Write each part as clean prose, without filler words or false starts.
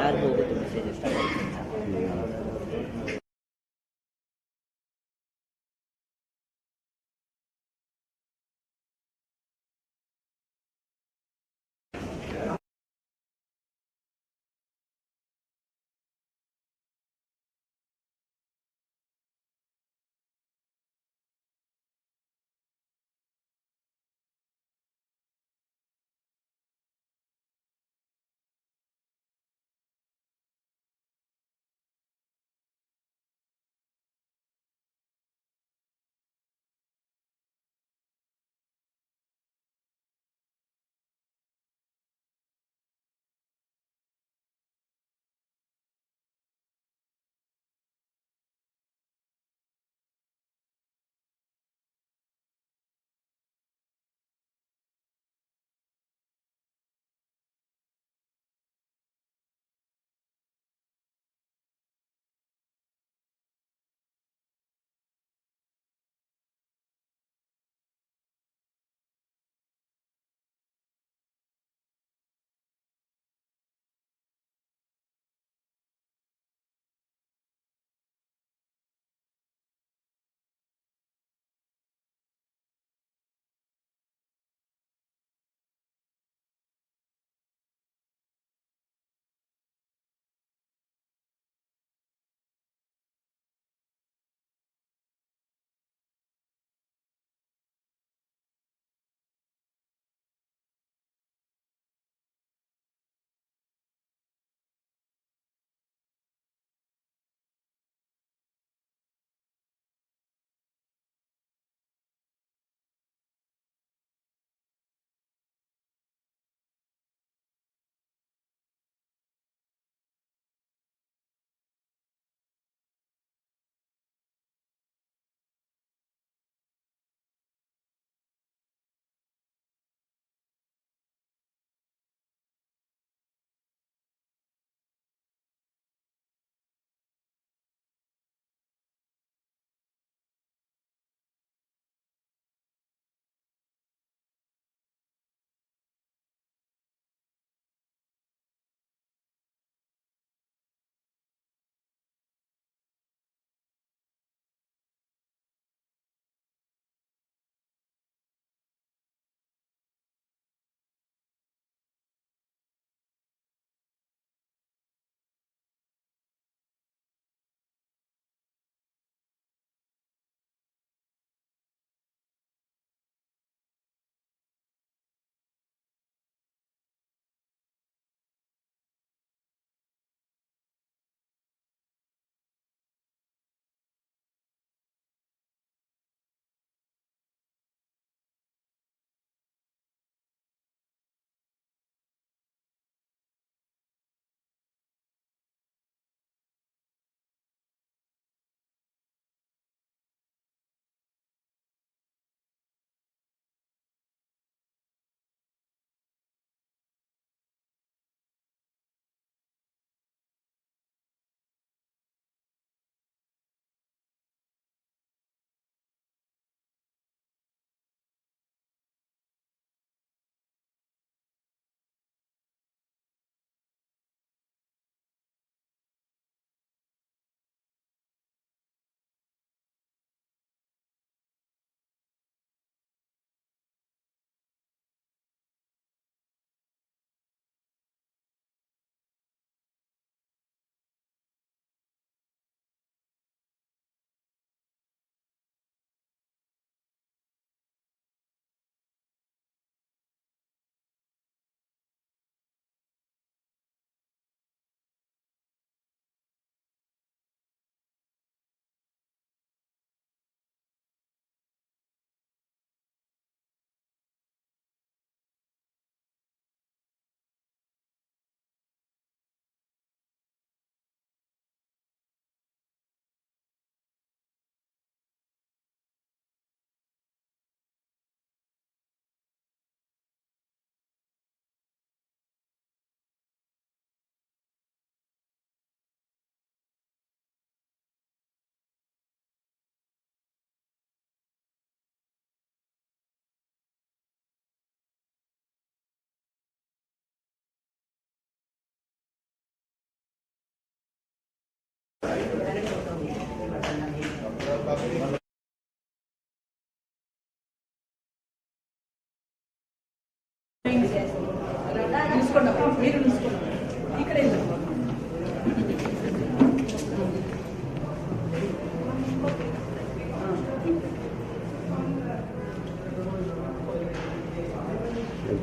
ಯಾರಿಗೂ ಹೋಗುತ್ತೆ ಮೆಸೇಜ್ ಇಷ್ಟ.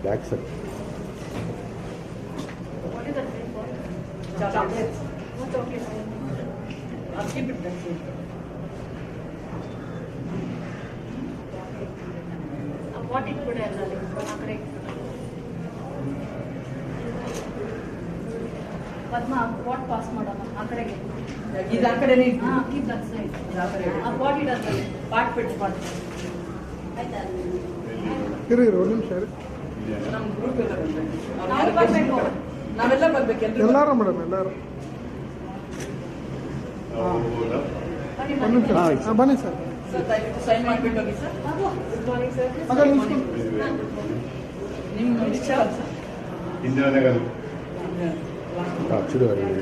Back sir. What is that thing for? Chocolates. What chocolates? I'll keep it that way. What it could have done? Padma, what pass madam? Akadege. Is akadege? Keep that side. What it does? Part pit part. Here, rolling share. ನಮ್ಮ group ಎಲ್ಲ ಬರಬೇಕು. ನಾವು ಬರಬೇಕು. ನಾವೆಲ್ಲ ಬರಬೇಕು ಎಲ್ಲರೂ. ಎಲ್ಲರೂ madam ಎಲ್ಲರೂ. ಬನ್ನಿ ಸರ್. ಸರ್ ದಯವಿಟ್ಟು ಸೈನ್ ಮಾಡಿಬಿಟ್ಟು ಹೋಗಿ ಸರ್. Good morning sir. ನಿಮ್ಮ ವಿಚಾರ ಸರ್. ಇಂದಿರಾನಗರ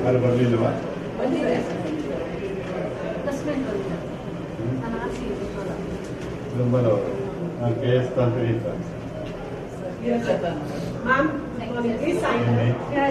ಅಲ್ಲಿ ಬರಲಿಲ್ಲವಾ? ಬಂದಿದೆ ಸರ್. ಕಸ್ಟಮರ್ ಬಂದಿದೆ. ನಾನು ಆಸಿ number KS company sir. Yes, sir. Ma'am, please sign. Yeah.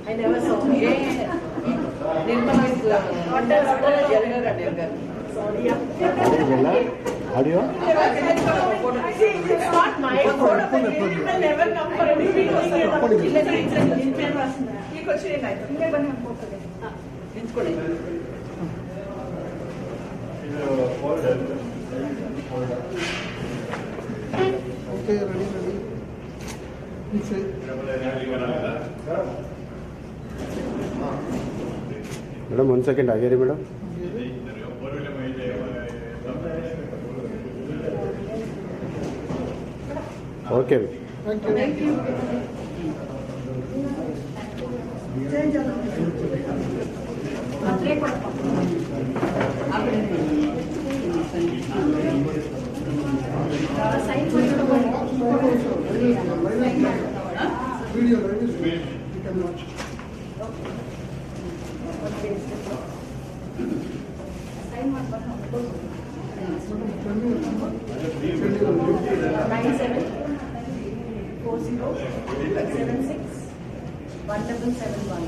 I never saw. Nirmala is younger. Sorry. Audio? See, it's not my fault. People never come for any video. ಈ question ಏನಾಯ್ತು? ಹಿಂಗೆ ಬನ್ನಿ ಅನ್ಕೋತದೆ. ನಿಂತ್ಕೊಳ್ಳಿ. Okay, ready. Madam, 1 second. Are you ready, madam? Okay. Thank you. Video, you can watch. sign one button. 9740761771.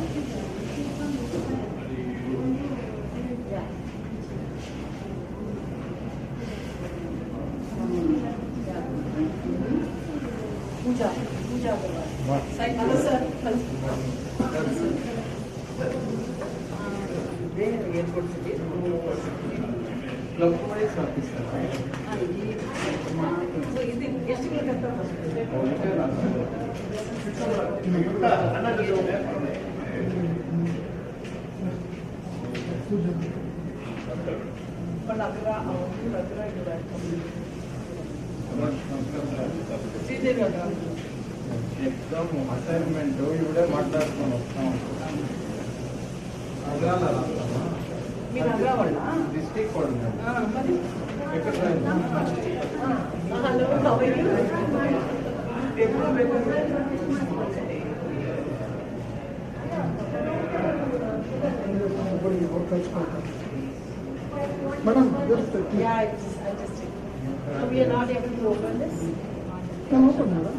Yeah. Puja. Sign. Hello, sir. Airport city. Clockwise officer. So is it estimate exam assignment ఇవిడే మాట్లాడుకొని వస్తాం మీరు అగ్రవాళ్ళ district coordinator ఎక్కడ hello how are you Madam, just yeah, I just checked. So we are not able to open this. can open, madam.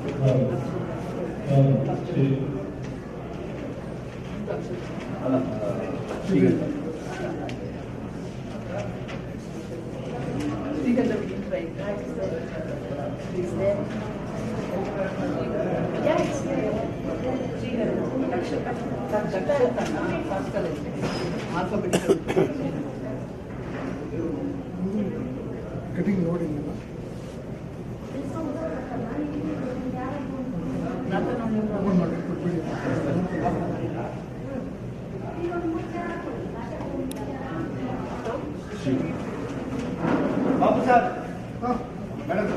Is there? Yeah, it's there. Alphabetical. getting loading. Open ಮಾಡಿ ಕೊಟ್ಬಿಡಿ. Babu sir ಹಾಂ madam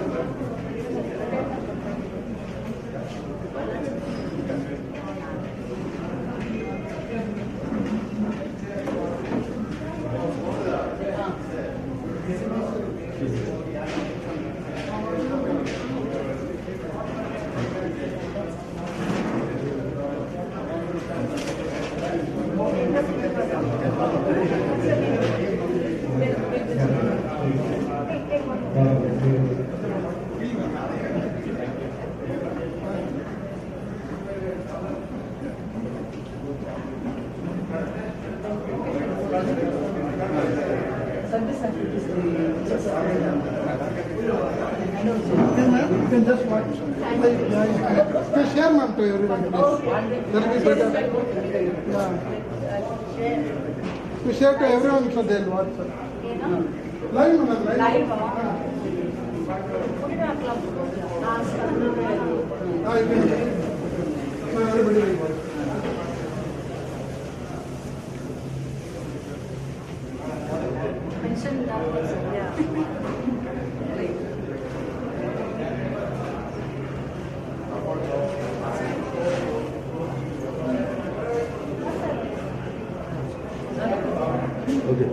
You can just watch. Yeah, share ma'am to everyone, please. That will be better. Yeah. You share to everyone so they'll watch. Live, ma'am. Live. Ah, you can. Everybody will watch. Mention that also, yeah. Okay.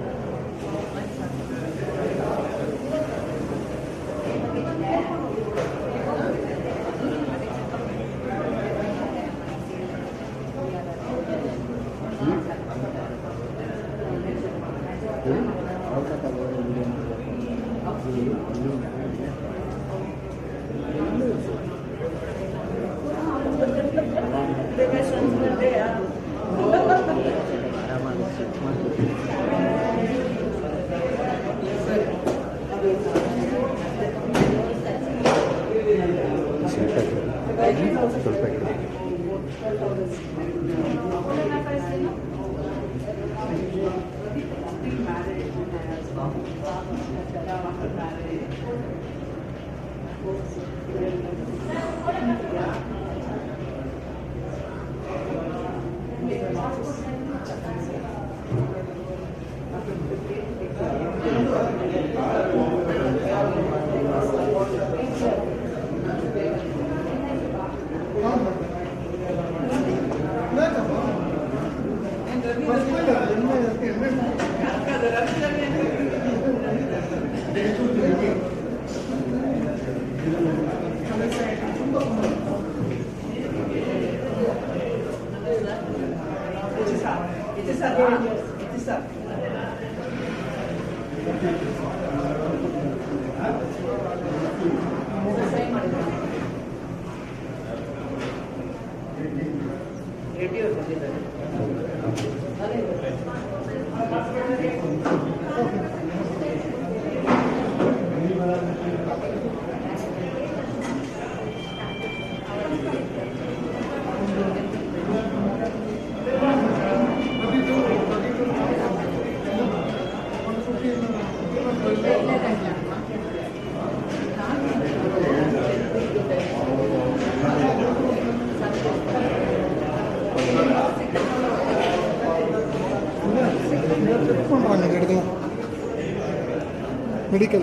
Medical.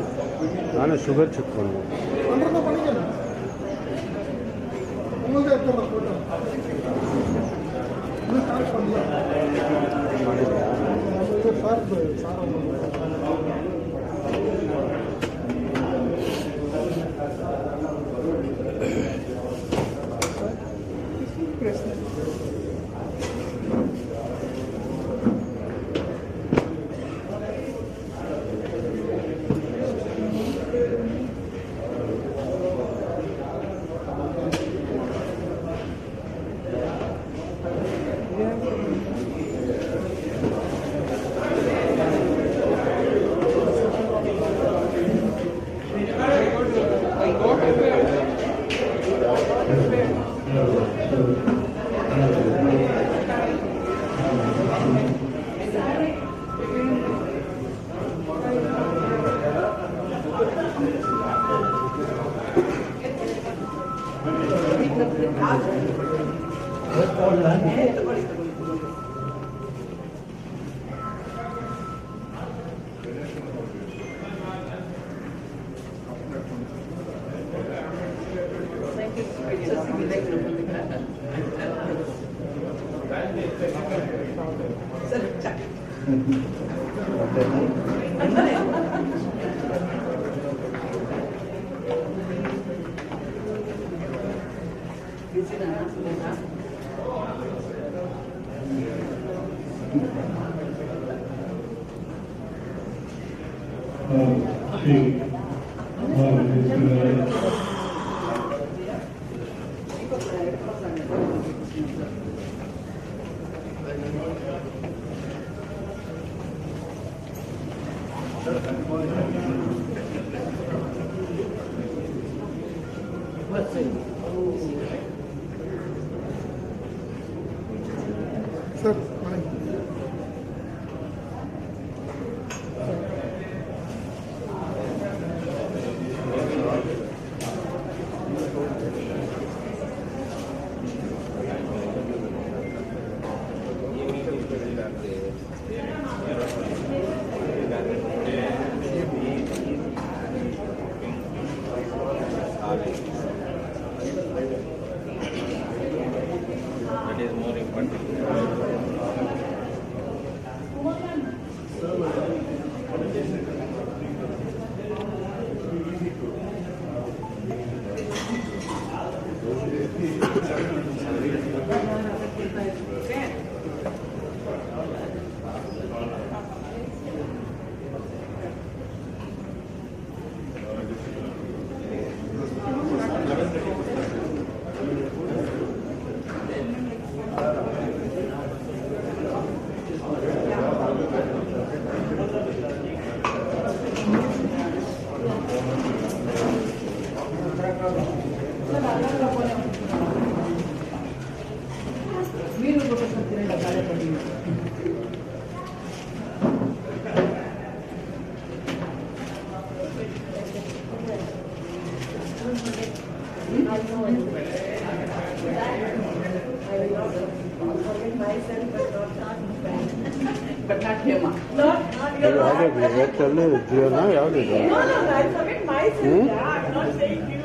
ನಾನು sugar check ಮಾಡಿದೆ. Sir, That is more important. But not Hema. Not your ಜೀವನ ಯಾವುದಿದೆ No, I forget myself. Yeah, I'm not saying you.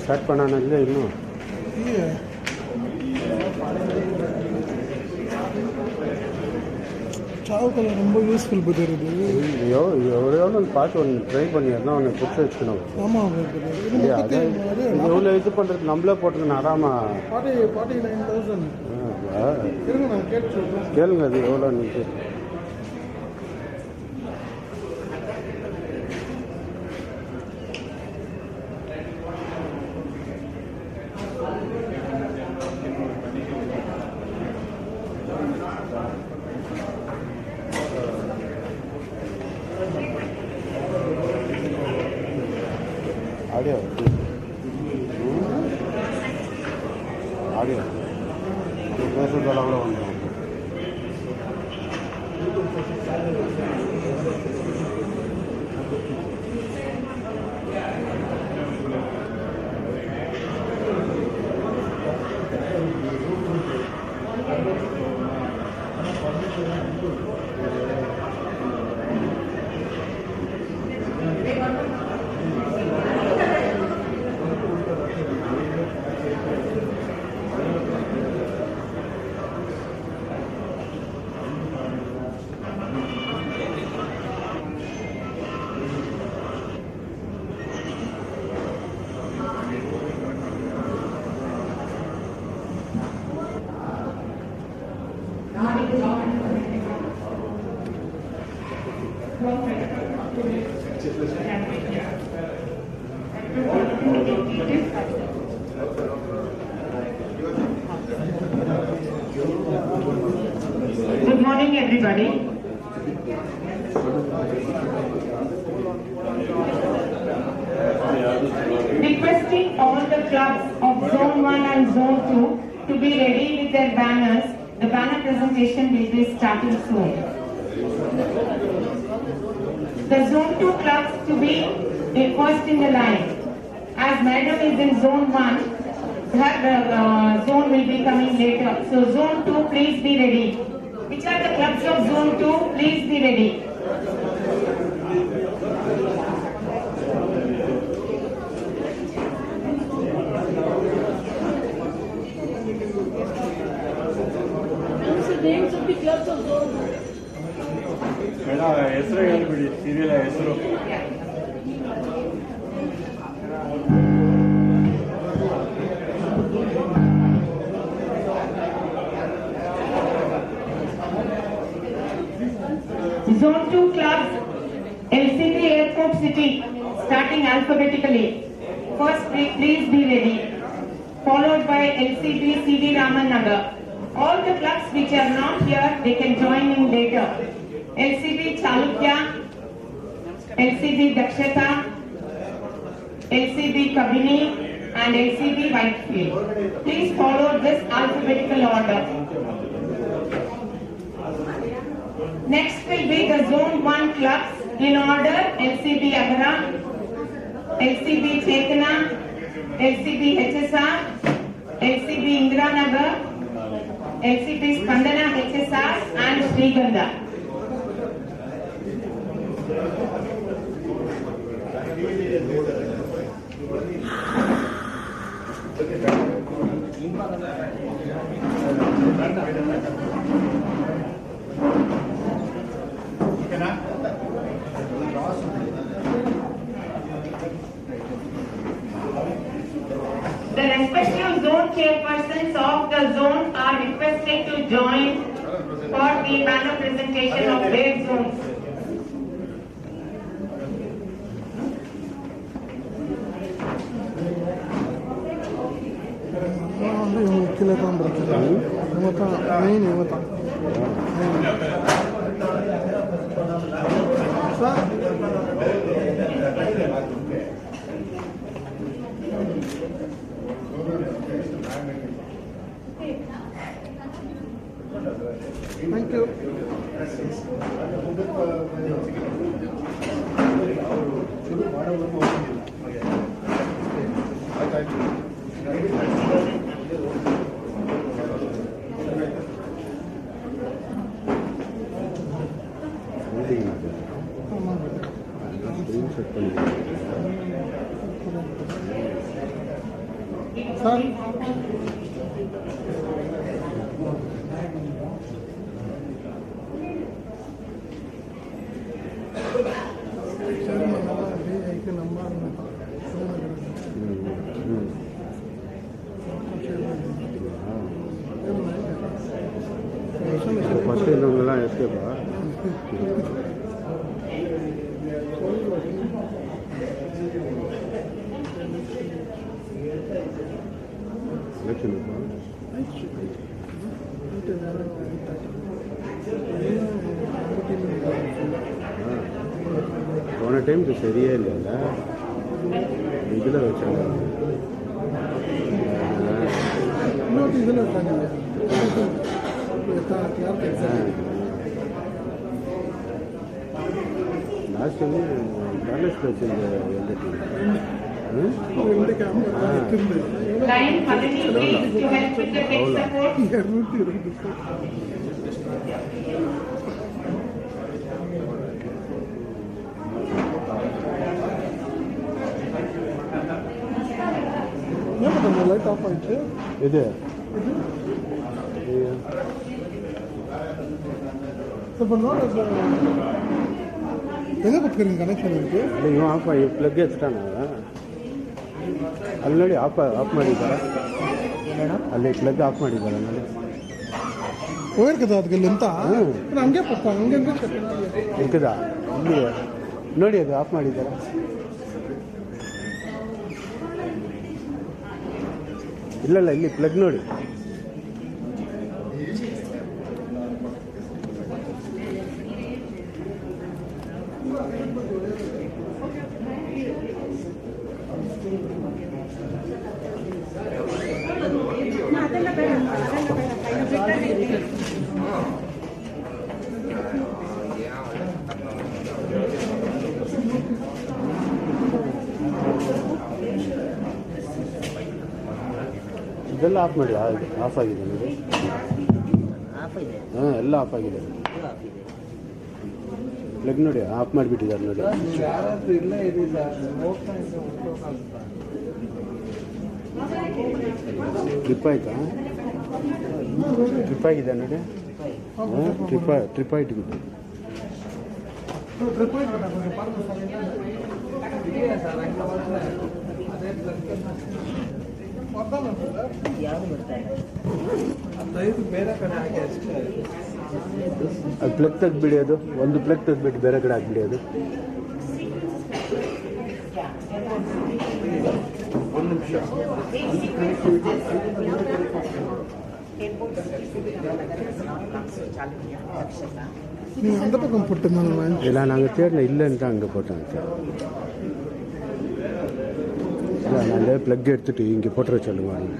Start பண்ணானே இன்னும் சாவுக்கலை ரொம்ப useful புதர் இது. எவ்வளோ பார்த்து ஒன்று ட்ரை பண்ணிடுறா ஒன்று புடிச்சு வச்சுக்கணும். ஆமாம் இல்லையா அதான் எவ்வளோ இது பண்ணுறது நம்மளே போட்டுக்கணும் ஆறாமா 49,000 இருங்க நான் கேட்டு சொல்கிறேன். கேளுங்க அது எவ்வளோ நீங்கள் ஆடியோ ஆடியோ நம்ம பேசுறதெல்லாம் கூட வந்துடும். Good morning, everybody. Requesting all the clubs of Zone 1 and Zone 2 to be ready with their banners. The banner presentation will be starting soon. The Zone 2 clubs to be first in the line. As Madam is in Zone 1, her zone will be coming later. So Zone 2, please be ready. Which are the clubs of Zone 2? Please be ready. What's the names of the clubs of Zone 2? Madam ಹೆಸರು ಹೇಳ್ಬಿಡಿ serial ಹೆಸರು. Zone 2 clubs, LCP Airport City, starting alphabetically. First, please be ready. Followed by LCP C.V.Ram. All the clubs which are not here, they can join in later. LCP Chalukya, LCP Dakshata, LCP Kabini, and LCP Whitefield. Please follow this alphabetical order. Next will be the Zone 1 clubs in order: LCB Agara, LCB Chetana, LCB HSR, LCB Indiranagar, LCB Spandana HSR, and Sriganda. The respective zone chairpersons of the zone are requested to join for the banner presentation of their zones. Thank you. Sir. First இருந்தவங்கலாம் எஸ்கேப்பா? Election போன time இது சரியே இல்லைல்ல, இதில் வச்சாங்க. இதில் last வந்து பேலன்ஸ் வச்சிருந்த Line Padini, please, to help with the tech support. Light off ஆயிடுச்சு. இது இப்போ எங்கே கொடுத்துருங்க கனெக்ஷன் இருக்கு? இல்லை இவன் ஆஃப் ஆகி ப்ளக் எடுத்துட்டானா ಅಲ್ಲಿ ನೋಡಿ ಆಫ್ ಮಾಡಿದ್ದಾರೆ, ಅಲ್ಲಿ ಪ್ಲಗ್ ಆಫ್ ಮಾಡಿದ್ದಾರೆ ನೋಡಿ. ವೈರ್ ಕದ ಅದಕ್ಕೆ ಅಂತ ಹಂಗೆ ಪಪ್ಪ ಹಂಗೆ ಇರ್ತದಾ ಇಲ್ಲಿ ನೋಡಿ, ಅದು ಆಫ್ ಮಾಡಿದ್ದಾರೆ. ಇಲ್ಲ ಇಲ್ಲಿ ಪ್ಲಗ್ ನೋಡಿ. ಇದೆಲ್ಲ ಆಫ್ ಮಾಡಿ, ಆಫ್ ಆಗಿದೆ ನೋಡಿ. ಹಾಂ, ಎಲ್ಲ ಆಫ್ ಆಗಿದೆ. ಪ್ಲಗ್ ನೋಡಿ, ಆಫ್ ಮಾಡಿಬಿಟ್ಟಿದ್ದಾರೆ ನೋಡಿ. ಯಾರಾದ್ರೂ ಇಲ್ಲೇ ಇರಲಿಲ್ಲ, ಹೋಗ್ತಾ ಇದ್ದೆ. ಟ್ರಿಪ್ ಆಯ್ತಾ? ಟ್ರಿಪ್ ಆಗಿದೆ ನೋಡಿ. ಟ್ರಿಪ್ ಆಯ್ತು ಬಿಟ್ಟು. ಬೇರೆ ಕಡೆ ಹಾಕಿ ಅಷ್ಟೇ. ಅದು ಪ್ಲಗ್ ತೆಗ್ದುಬಿಡಿ, ಅದು ಒಂದು ಪ್ಲಗ್ ತೆಗ್ದುಬಿಟ್ಟು ಬೇರೆ ಕಡೆ ಹಾಕ್ಬಿಡಿ. ಅದು ಒಂದು ನಿಮಿಷ. நீங்கள் அந்த பக்கம் போட்டுருந்தாங்க. இல்லை, நாங்கள் தேடல, இல்லைன்ட்டு அங்கே போட்டோம் சார். இல்லை, நாங்கள் ப்ளக் எடுத்துகிட்டு இங்கே போட்டுற சொல்லுவாங்க.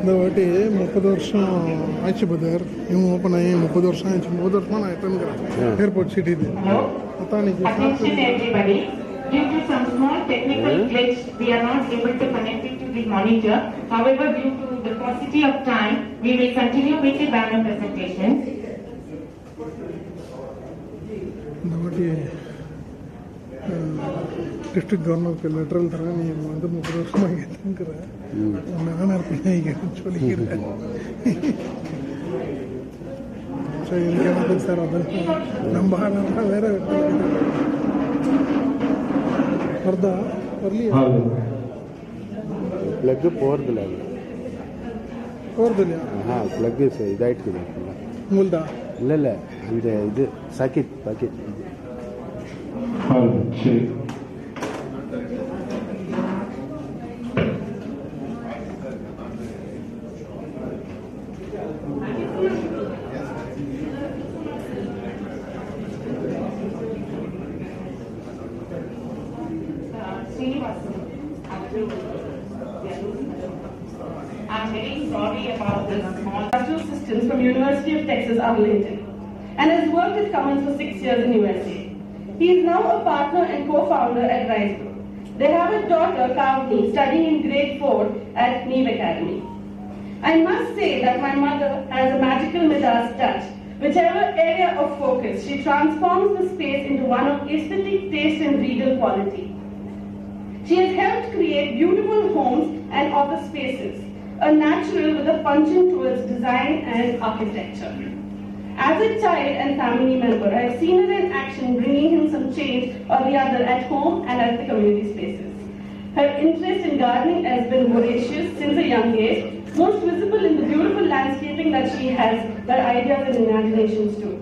இந்த வாட்டி 30 வருஷம் ஆச்சு பதர். இவங்க ஓப்பன் ஆகி 30 வருஷம் ஆயிடுச்சு. 30 வருஷமாக நான் எப்போங்கிறேன் ஏர்போர்ட் சிட்டி இது. அதான் Attention everybody. Due to some small technical glitch, we are not able to connect it to the monitor. However, due to the paucity of time, we will continue with the banner presentation. இந்த வாட்டி district கவர்னருக்கு letter தரேன். நீ வந்து 30 வருஷமாக கேட்டுங்கிற நான் இருப்பேன் சொல்லிக்கிறேன். சரி, எனக்கு என்ன சார் அது நம்ம ஆனா வேற வருதா வரலையா? ಪ್ಲಗ್ போகிறதில்ல. போகிறது இல்லையா? ಪ್ಲಗ್ ಇದಾಯ್ತು. உங்களுதா? இல்லை, அந்த இது சாக்கெட் பாக்கெட். சரி. I'm very sorry about this. Two systems from University of Texas, Arlington, and has worked at Cummins for 6 years in USA. He is now a partner and co-founder at Rise Group. They have a daughter, Kavni, studying in grade 4 at Neve Academy. I must say that my mother has a magical Midas touch. Whichever area of focus, she transforms the space into one of aesthetic taste and regal quality. She has helped create beautiful homes and office spaces, a natural with a penchant towards design and architecture. As a child and family member, I have seen her in action, bringing him some change or the other at home and at the community spaces. Her interest in gardening has been voracious since a young age, most visible in the beautiful landscaping that she has, her ideas and imaginations too.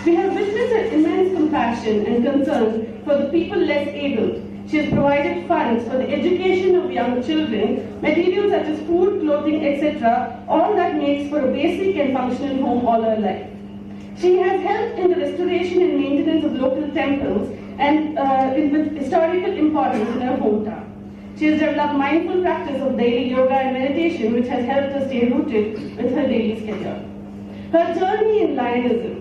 We have witnessed her immense compassion and concern for the people less able. She has provided funds for the education of young children, materials such as food, clothing, etc., all that makes for a basic and functional home all her life. She has helped in the restoration and maintenance of local temples and with historical importance in her hometown. She has developed mindful practice of daily yoga and meditation, which has helped her stay rooted with her daily schedule. Her journey in Lionism.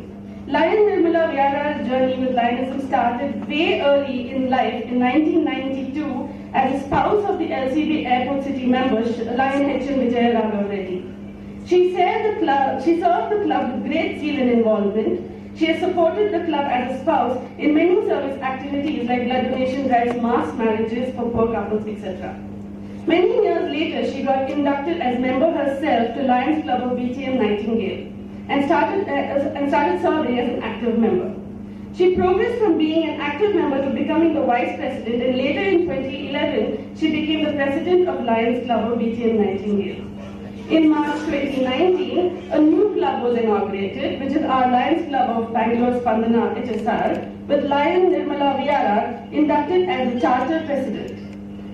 Lion Nirmala Vyara's journey with Lionism started way early in life in 1992 as a spouse of the LCB Airport City member, Lion HM Raghu Reddy. She served the club with great zeal and involvement. She has supported the club as a spouse in many service activities like blood donation drives, mass marriages for poor couples, etc. Many years later, she got inducted as member herself to Lions Club of BTM Nightingale and started serving as an active member. She progressed from being an active member to becoming the vice president, and later in 2011, she became the president of Lions Club of BTM Nightingale. In March 2019, a new club was inaugurated, which is our Lions Club of Bangalore Spandana HSR, with Lion Nirmala Vyara inducted as the charter president.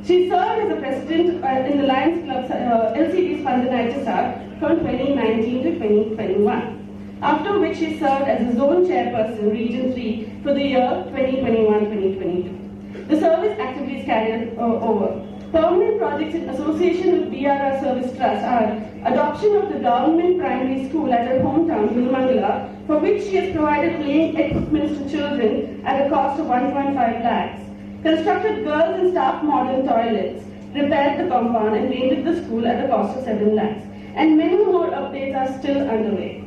She served as a president in the Lions Club LCB Spandana HSR from 2019 to 2021, after which she served as a zone chairperson, Region 3, for the year 2021-2022. The service activities carried over. Permanent projects in association with BRR Service Trust are adoption of the government primary school at her hometown, Koramangala, for which she has provided playing equipment to children at a cost of 1.5 lakhs, constructed girls and staff modern toilets, repaired the compound and painted the school at a cost of 7 lakhs, and many more updates are still underway.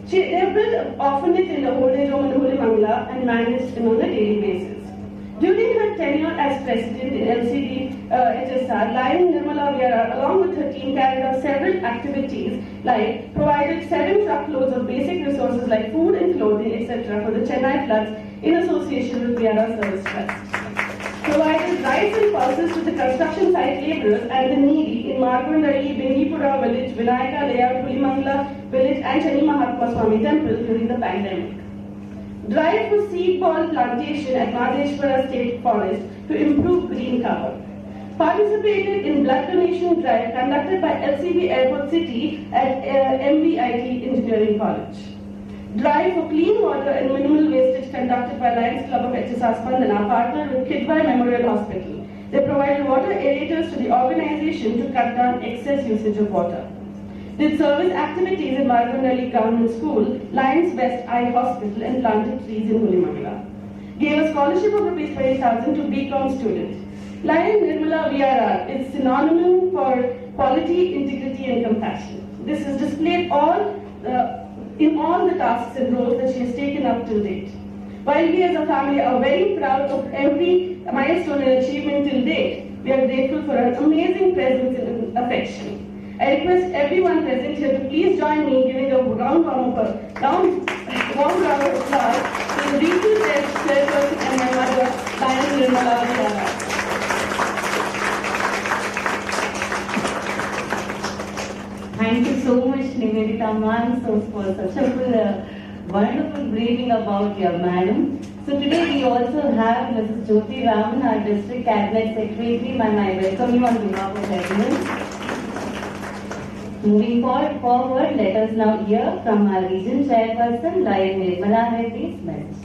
They have built an orphanage in the old age home in Koramangala and managed it on a daily basis. During her tenure as president in LCD HSR, Lion Nirmala Vyara, along with her team, carried out several activities like provided 7 truckloads of basic resources like food and clothing, etc. for the Chennai floods in association with Vyara Service Trust. Provided rice and pulses to the construction site laborers and the needy in Margundari, Bengipura village, Vinayaka layout, Koramangala village and Chani Mahatma Swami temple during the pandemic. Drive for seed ball plantation at Madheshwara State Forest to improve green cover. Participated in blood donation drive conducted by LCB Airport City at MVIT Engineering College. Drive for clean water and minimal wastage conducted by Lions Club of HSR Spandana, partnered with Kidwai Memorial Hospital. They provided water aerators to the organization to cut down excess usage of water. Did service activities in Margundali Government School, Lions West Eye Hospital and planted trees in Koramangala. Gave a scholarship of Rs 20,000 to BCom students. Lion Nirmala Vyara is synonym for quality, integrity and compassion. This is displayed in all the tasks and roles that she has taken up till date. While we as a family are very proud of every milestone and achievement till date, we are grateful for her amazing presence and affection. I request everyone present here to please join me in giving a warm round of applause to the regional chairperson and my mother, Lion Nirmala Vyara. Thank you so much, Nivedita ma'am, for such a wonderful briefing about your madam. So today we also have Mrs. Jyoti Raman, our District Cabinet Secretary. Ma'am, I welcome you on behalf of everyone. Moving forward, let us now hear from our Region Chairperson, Lion Nirmala Reddy's message.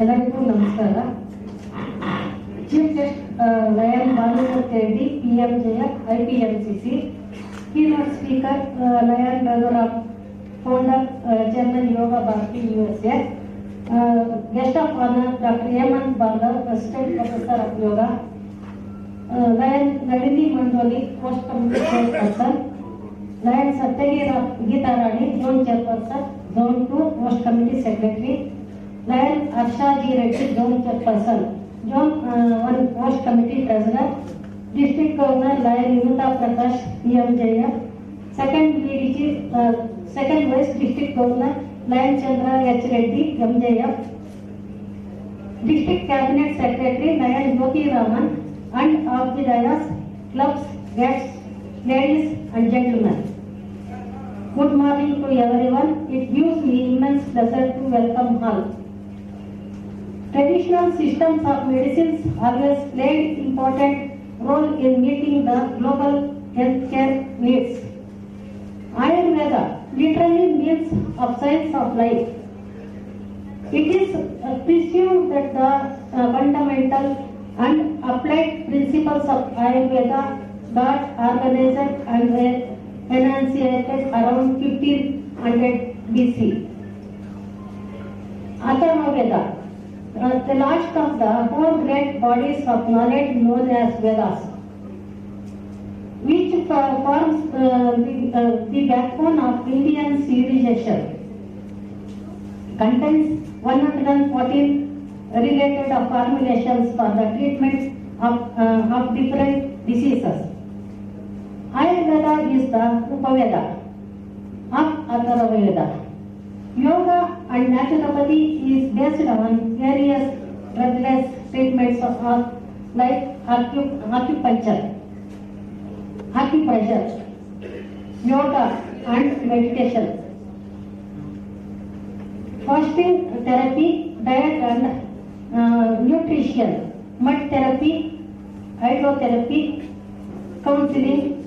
ಎಲ್ಲರಿಗೂ ನಮಸ್ಕಾರ. Chief guest lion Bhanumurthy Reddy, pmjf IPMCC, keynote speaker Lion Raghu Ram, founder, Chairman Yoga Bharathi USA, guest of honor Dr. Hemant Bhargav, President Professor of Yoga, Lion Nalini Mandoli, Host Committee Chairperson, Lion Satyagi Geeta Rani, Zone Chairperson, Zone 2, Host Committee Secretary, Lion Arsha G. Reddy, Zone Chairperson, Zone 1 Post Committee Treasurer, District Governor Lion Nimita Prakash, PMJF, Second Vice District Governor Lion Chandra H. Reddy, MJF, District Cabinet Secretary Lion Jyoti Raman, and of the dais, clubs, guests, ladies and gentlemen. Good morning to everyone. It gives me immense pleasure to welcome all. Traditional systems of medicines always played important role in meeting the global healthcare needs. Ayurveda literally means of science of life. It is presumed that the fundamental and applied principles of Ayurveda got organized and enunciated around 1500 BC. Atharvaveda, the last of the four great bodies of knowledge known as Vedas, which forms the backbone of Indian civilization, contains 114 related formulations for the treatment of different diseases. Ayurveda is the Upaveda of Atharvaveda. Yoga and naturopathy is based on various drugless treatments like acupuncture, yoga and meditation, fasting therapy, diet and nutrition, mud therapy, hydrotherapy, counseling,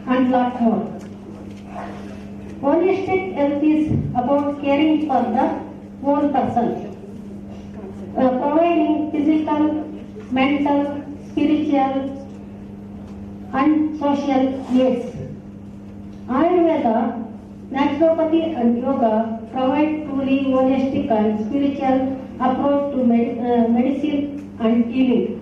and lot more. Holistic health is about caring for the whole person, providing physical, mental, spiritual, and social needs. Ayurveda, naturopathy, and yoga provide truly holistic and spiritual approach to medicine and healing.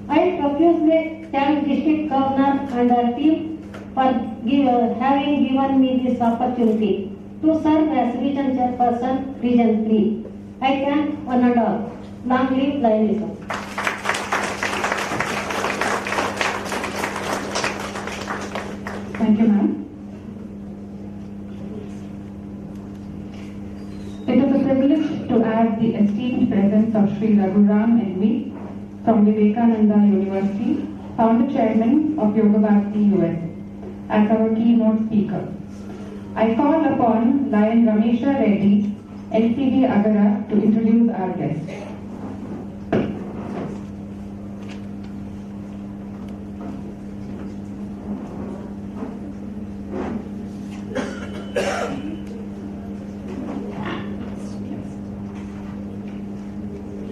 I profusely thank District Governor and our team for having given me this opportunity to serve as Region Chairperson, Region 3. I thank one and all. Long live Lionism. Thank you, ma'am. It is a privilege to add the esteemed presence of Sri.Raghu Ram.NV from Vivekananda University, founder chairman of Bharathi US, as our keynote speaker. I call upon Lion Ramesha Reddy, LCD Agara, to introduce our guest.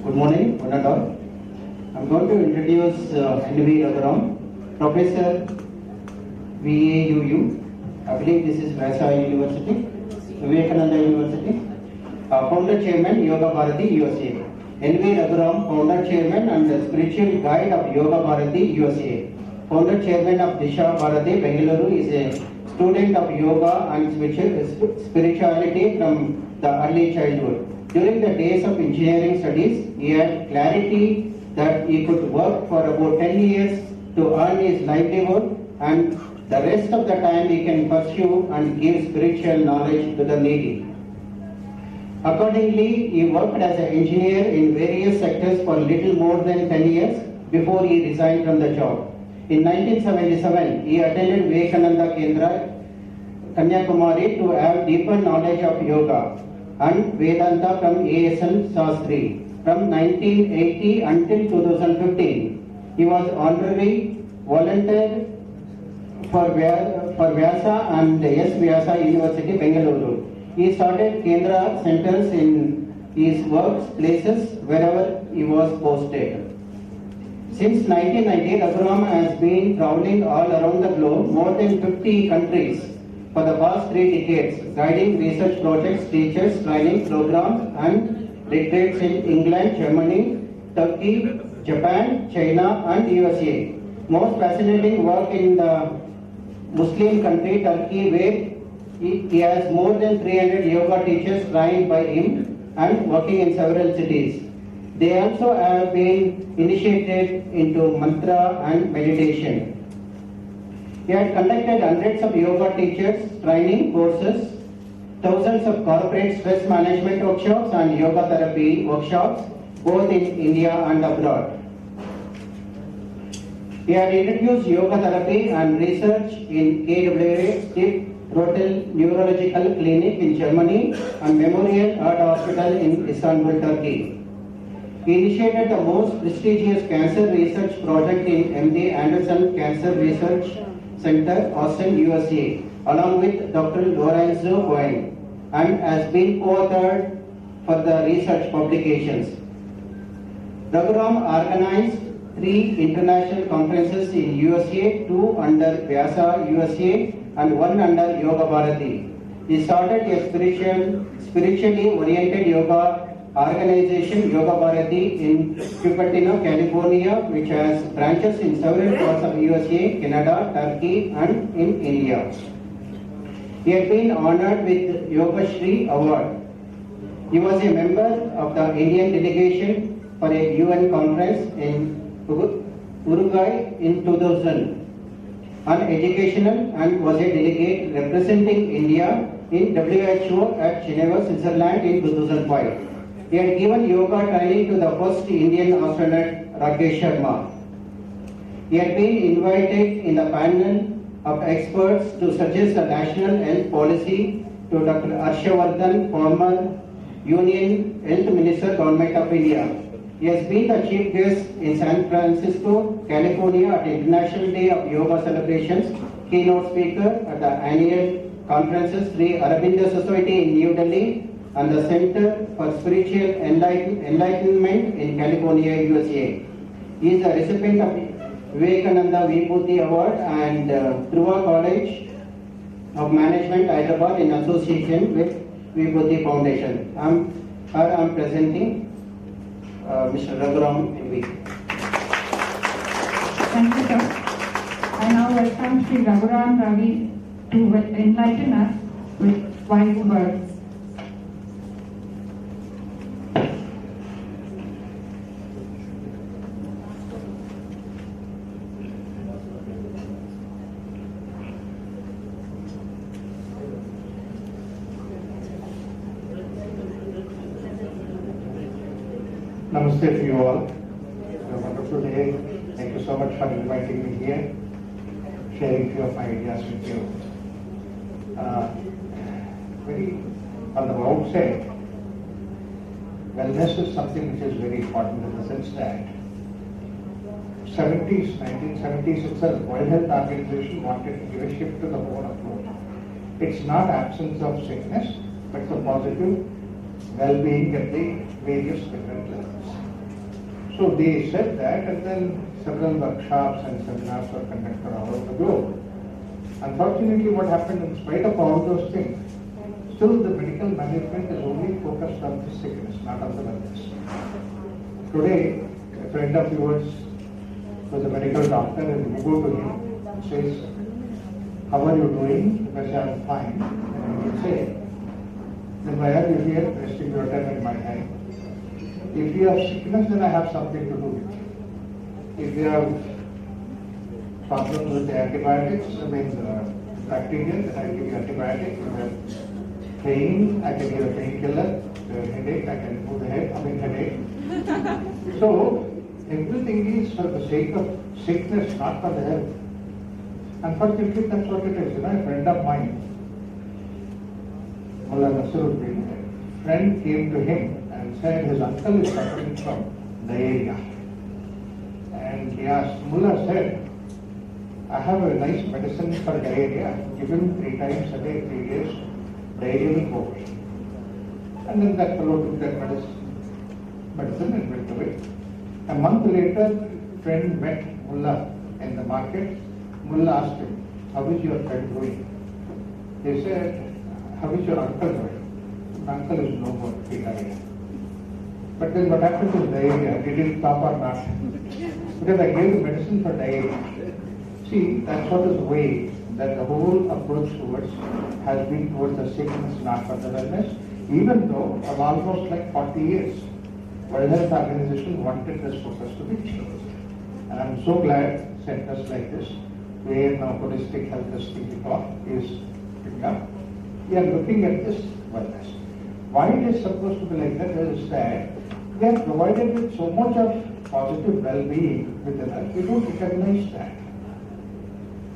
Good morning, one and all. I'm going to introduce N.V. Ram, Professor VAUU. I believe this is Vaisya University, Vivekananda University. Founder Chairman, Yoga Bharathi, USA. N.V. Ram, Founder Chairman and Spiritual Guide of Yoga Bharathi, USA. Founder Chairman of Disha Bharathi, Bengaluru, is a student of yoga and spirituality from the early childhood. During the days of engineering studies, he had clarity that he could work for about 10 years to earn his livelihood, and the rest of the time he can pursue and give spiritual knowledge to the needy. Accordingly, he worked as an engineer in various sectors for little more than 10 years before he resigned from the job. In 1977, he attended Vivekananda Kendra, Kanyakumari, to have deeper knowledge of yoga and Vedanta from ASL Sastri. From 1980 until 2015, he was honorary volunteer for Vyasa and S. Vyasa University, Bengaluru. He started Kendra centers in his workplaces wherever he was posted. Since 1990, Raghu Ram has been traveling all around the globe, more than 50 countries for the past 3 decades, guiding research projects, teachers, training programs, and retreats in England, Germany, Turkey, Japan, China, and USA. Most fascinating work in the Muslim country, Turkey, where he has more than 300 yoga teachers trained by him and working in several cities. They also have been initiated into mantra and meditation. He had conducted hundreds of yoga teachers training courses, thousands of corporate stress management workshops and yoga therapy workshops, both in India and abroad. He had introduced yoga therapy and research in KWA State Rotel Neurological Clinic in Germany and Memorial Heart Hospital in Istanbul, Turkey. He initiated the most prestigious cancer research project in MD Anderson Cancer Research Center, Austin, USA, along with Dr. Lorenzo Bowen, and has been co-authored for the research publications. Raghu Ram organized 3 international conferences in USA, 2 under Vyasa USA and 1 under Yoga Bharathi. He started a spiritually oriented yoga organization, Yoga Bharathi, in Cupertino, California, which has branches in several parts of USA, Canada, Turkey and in India. He had been honored with Yoga Shri Award. He was a member of the Indian delegation for a UN conference in Uruguay in 2000 on educational and was a delegate representing India in WHO at Geneva, Switzerland in 2005. He had given yoga training to the first Indian astronaut Rakesh Sharma. He had been invited in the panel of experts to suggest a national health policy to Dr. Harshavardhan, former Union Health Minister, Government of India. He has been the chief guest in San Francisco, California at International Day of Yoga celebrations, keynote speaker at the annual conferences Sri Aurobindo Society in New Delhi and the Center for Spiritual Enlightenment in California, USA. He is the recipient of Vivekananda Vibhuti Award and Dhruva College of Management, Hyderabad, in association with Vibhuti Foundation. I'm presenting Mr. Raghu Ram.NV. Thank you, sir. I now welcome Sri.Raghu Ram.NV to enlighten us with wise words. Namaste to you all. It's a wonderful day. Thank you so much for inviting me here, sharing a few of my ideas with you. On the outset, wellness is something which is very important in the sense that 1970s itself, World Health Organization wanted to give a shift to the whole approach. It's not absence of sickness, but the positive well-being at the various different levels. So they said that, and then several workshops and seminars were conducted all over the globe. Unfortunately, what happened, in spite of all those things, still the medical management is only focused on the sickness, not on the wellness. Today, a friend of yours was a medical doctor, and you go to him and says, "How are you doing?" If I say, "I'm fine," and he will say, "Then why are you here wasting your time and my time? If you have sickness, then I have something to do with it. If you have problems with the antibiotics, bacteria, then I give you antibiotics. If you have pain, I can give a painkiller. If you have headache, I can remove the headache. So, everything is for the sake of sickness, not for the health. Unfortunately, that's what it is. A friend of mine, Mullah Nasiruddin, a friend came to him and said his uncle is suffering from diarrhea. And he asked, Mullah said, "I have a nice medicine for diarrhea. Give him 3 times a day, 3 days, diarrhea will go away." And then that fellow took that medicine and went away. A month later, friend met Mullah in the market. Mullah asked him, "How is your friend doing?" He said, "How is your uncle doing?" Uncle is no more, he died. But then what happened to diarrhea? Did it stop or not? Because I gave the medicine for diarrhea. See, that's what is the way that the whole approach towards has been towards the sickness, not for the wellness. even though of almost like 40 years, World Health Organization wanted this focus to be changed. And I'm so glad centers like this, where now holistic health is thinking of, is picking up. We are looking at this wellness. Why it is supposed to be like that is that we are provided with so much of positive well-being within us, we don't recognize that.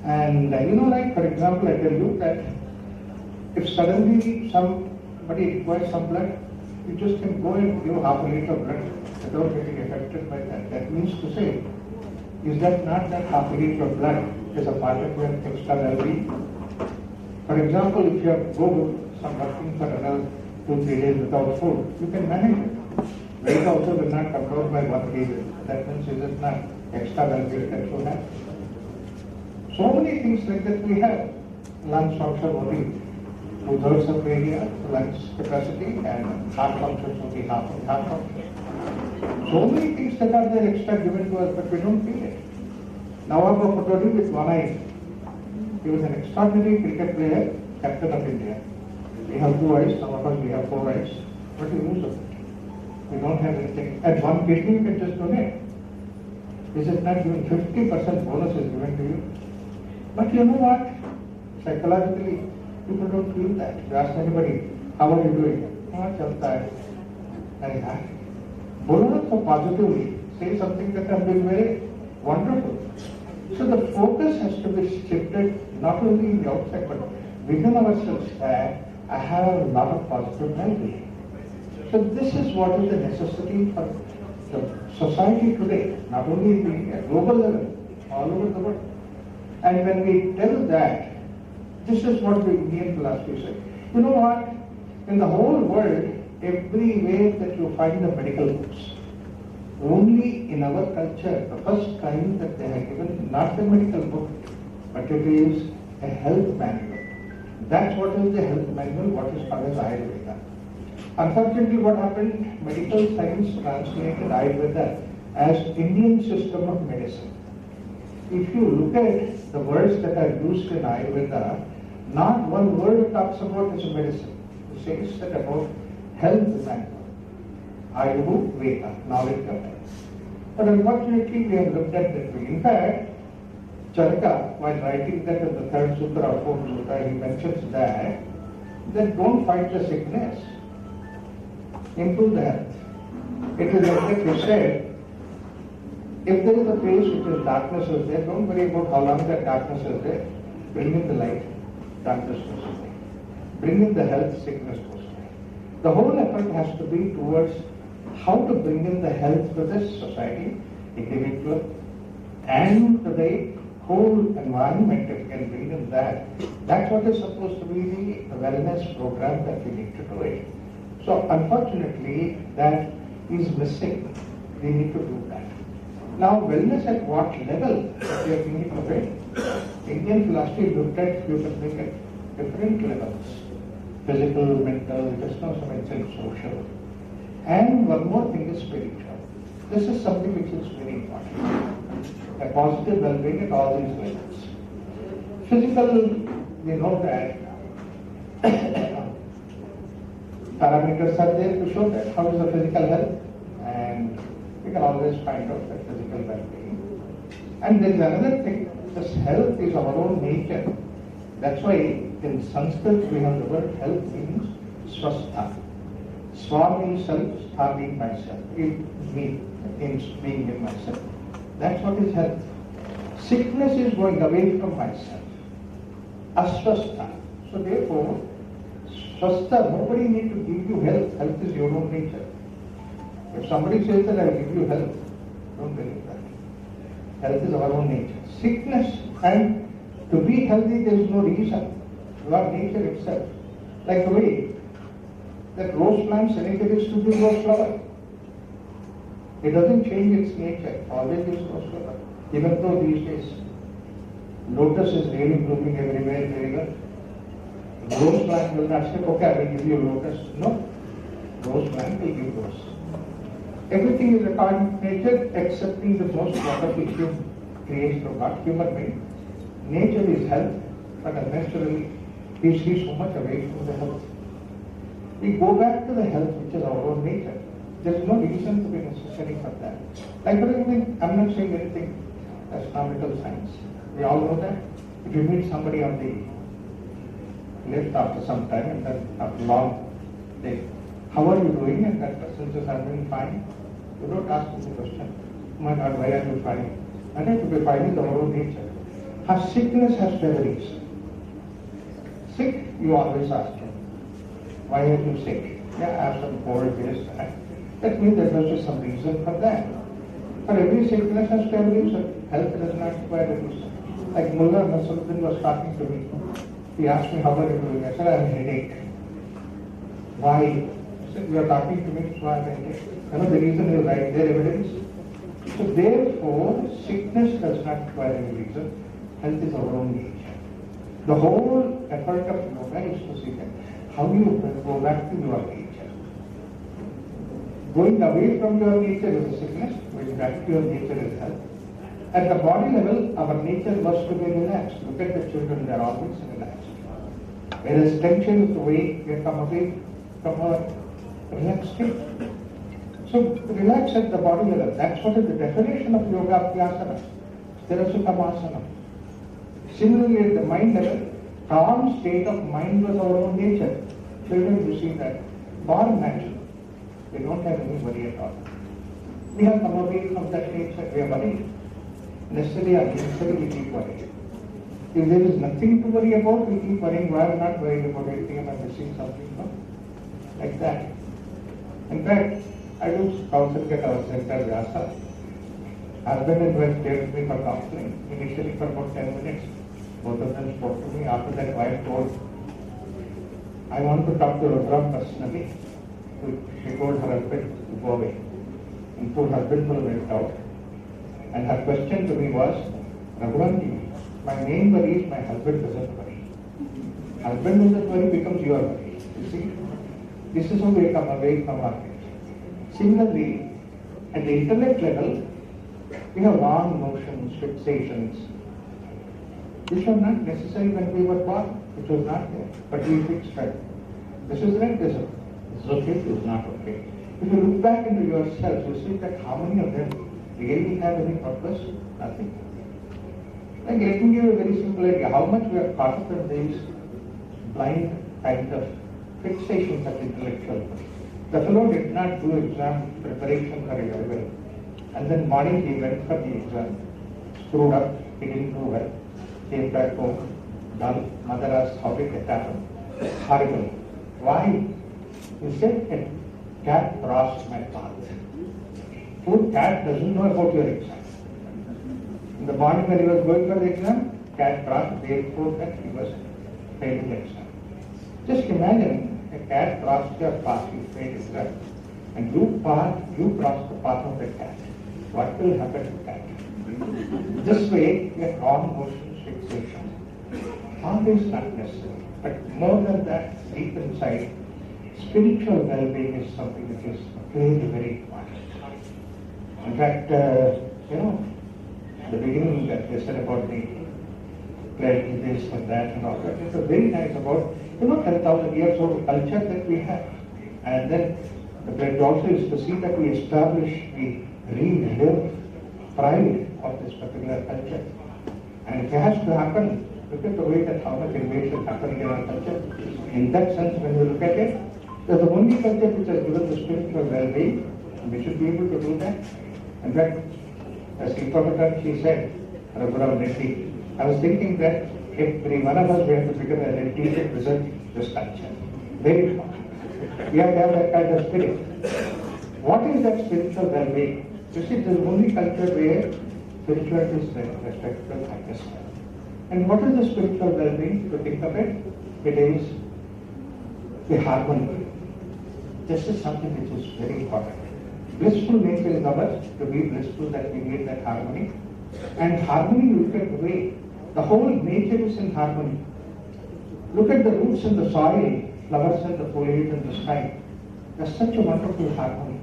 And like for example, I tell you that if suddenly somebody requires some blood, you just can go and give half a liter of blood without getting affected by that. That means to say, is that not that half a liter of blood is a part of your extra well-being? For example, if you have to go some working for another 2-3 days without food, you can manage it. Weight also will not come down by 1 kg. That means is it not extra well-being that you have? So many things like that we have. Lungs function only 2/3 of area, lungs capacity, and heart functions only half of heart function. So many things that are there extra given to us, but we don't feel it. Nawab Patodi with one eye. He was an extraordinary cricket player, captain of India. We have 2 eyes, some of us we have 4 eyes. What is the use of it? We don't have anything. At 1 kidney, you can just donate. This is not given, 50% bonus is given to you. But you know what? Psychologically, people don't feel that. You ask anybody, how are you doing? Bolo so positively, say something that I'm doing very wonderful. So the focus has to be shifted not only in the outside but within ourselves that I have a lot of positive well-being. So this is what is the necessity for the society today, not only at the global level, all over the world. And when we tell that, this is what the Indian philosophy says. You know what? In the whole world, everywhere that you find the medical books, only in our culture, the first time that they have given not the medical book, but it is a health manual. That's what is the health manual, what is called as Ayurveda. Unfortunately, what happened, medical science translated Ayurveda as Indian system of medicine. If you look at the words that are used in Ayurveda, not one word talks about as a medicine. It says that about health manual. Ayurveda, knowledge of health. But unfortunately, we have looked at that way. In fact, Charaka, while writing that in the 3rd Sutra or 4th Sutra, he mentions that don't fight the sickness, improve the health. It is like that he said, if there is a place which is darkness is there, don't worry about how long that darkness is there. Bring in the light, darkness goes away. Bring in the health, sickness goes away. The whole effort has to be towards how to bring in the health to this society, individual, and to the whole environment. If we can bring in that, that's what is supposed to be the wellness program that we need to do it. So unfortunately, that is missing. We need to do that. Now, wellness at what level we are thinking of it? Indian philosophy looked at human being at different levels. Physical, mental, just now some mentioned social. And one more thing is spiritual. This is something which is very important. A positive well-being at all these levels. Physical, we know that parameters are there to show that how is the physical health, and we can always find out that physical well-being. And there is another thing, this health is our own nature. That's why in Sanskrit we have the word health means swastha. Swa means self, stha means myself. It means being in myself. That's what is health. Sickness is going away from myself. Aswastha. So therefore, swastha, nobody needs to give you health. Health is your own nature. If somebody says that I will give you health, don't believe that. Health is our own nature. Sickness, and to be healthy there is no reason. Your nature itself. Like the way that rose plant selected is to give rose flower. It doesn't change its nature. Always is rose flower. Even though these days lotus is really blooming everywhere very well. Rose plant will not say, okay, I will give you lotus. No. Rose plant will give rose. Everything is according to nature excepting the most wonderful creation of God, human being. Nature is health, but unnaturally we see so much away from the health. We go back to the health which is our own nature. There is no reason to be necessary for that. Like for example, I'm not saying anything astronomical science. We all know that if you meet somebody on the lift after some time and then after long day, how are you doing? And that person says, I'm doing fine. You don't ask me the question, oh my God, why are you fine? I have to be fine in our own nature. Her sickness has degrees. Sick, you always ask him, why are you sick? Yeah, I have some cold, this, that. That means there must be some reason for that. For every sickness has to have a reason. Health does not require a reason. Like Mullah Nasruddin was talking to me. He asked me, how are you doing? I said, I have a headache. Why? I said, you are talking to me, so I have a headache. You know the reason is right there, evidence. So therefore, sickness does not require any reason. Health is our own nature. The whole effort of yoga is to see that how you go back to your nature. Going away from your nature is a sickness, going back to your nature is health. At the body level, our nature was to be relaxed. Look at the children, they are always relaxed. Whereas tension is the way we come away from our relaxed state. So relax at the body level. That's what is the definition of yoga abhyasana. Sthirasukhamasana. Similarly, at the mind level, calm state of mind was our own nature. Children, you see that, born natural. We don't have any worry at all. We have come away from that nature. We are worried. Necessarily or unnecessarily, we keep worrying. If there is nothing to worry about, we keep worrying. Why am I not worried about anything? Am I missing something? No? Like that. In fact, I do counsel at our center, Vyasa. Husband and wife came with me for counseling. Initially for about 10 minutes. Both of them spoke to me. After that, wife told, I want to talk to Ram personally. She told her husband to go away. And poor husband went out. And her question to me was, Raghuram, my main worry is my husband doesn't worry. Husband doesn't worry becomes your worry. You see? This is how we come away from our nature. Similarly, at the intellect level, we have wrong notions, fixations, which were not necessary when we were born, which was not there, but we fixed it. This is right, this is okay, this is not okay. If you look back into yourself, you see that how many of them really have any purpose? Nothing. Like, let me give you a very simple idea. How much we are caught up in these blind kind of fixations of intellectual. The fellow did not do exam preparation very well. And then morning he went for the exam, screwed up, he didn't do well, came back home, dull, mother asked how did it happen? Horrible. Why? He said, a cat crossed my path. Poor cat doesn't know about your exam. In the morning when he was going for the exam, cat crossed, therefore that he was failing the exam. Just imagine, a cat crossed your path, you failed exam, and you crossed the path of the cat. What will happen to cat? This way, we have wrong notions, fixation. All is not necessary. But more than that, deep inside, spiritual well-being is something which is very, very important. In fact, the beginning that they said about the pledge, this and that and all that, it's very nice about, 10,000 years old culture that we have. And then the pledge also is to see that we establish, we relive pride of this particular culture. And it has to happen. Look at the way that how much innovation is happening in our culture. In that sense, when you look at it, there's the only culture which has given the spiritual well-being, and we should be able to do that. In fact, as Vivekanand, she said, Raghu Ram Reddy, I was thinking that every one of us, we have to become a Reddy to present this culture. Very important. We have to have that kind of spirit. What is that spiritual well-being? You see, there's only culture where spirituality is respected and highest. And what is the spiritual well-being? To think of it, it is the harmony. This is something which is very important. Blissful nature is ours, to be blissful that we need that harmony. And harmony, look at the way, the whole nature is in harmony. Look at the roots in the soil, flowers and the foliage in the sky. There's such a wonderful harmony.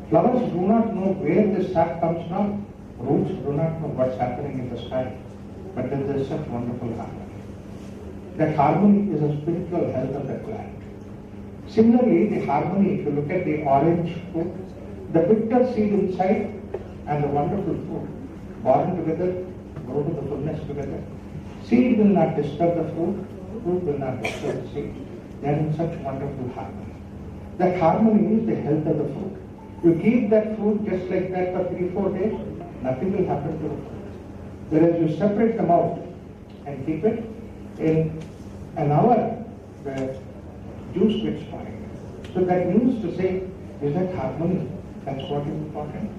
Flowers do not know where the sap comes from. Roots do not know what's happening in the sky. But then there's such wonderful harmony. That harmony is a spiritual health of the plant. Similarly, the harmony, if you look at the orange fruit, the bitter seed inside and the wonderful fruit, born together, grow to the fullness together. Seed will not disturb the fruit, fruit will not disturb the seed. They are in such wonderful harmony. That harmony is the health of the fruit. You keep that fruit just like that for 3-4 days, nothing will happen to the fruit. Whereas you separate them out and keep it in an hour, the juice gets spoiled. So that means to say, is that harmony? That's what is important.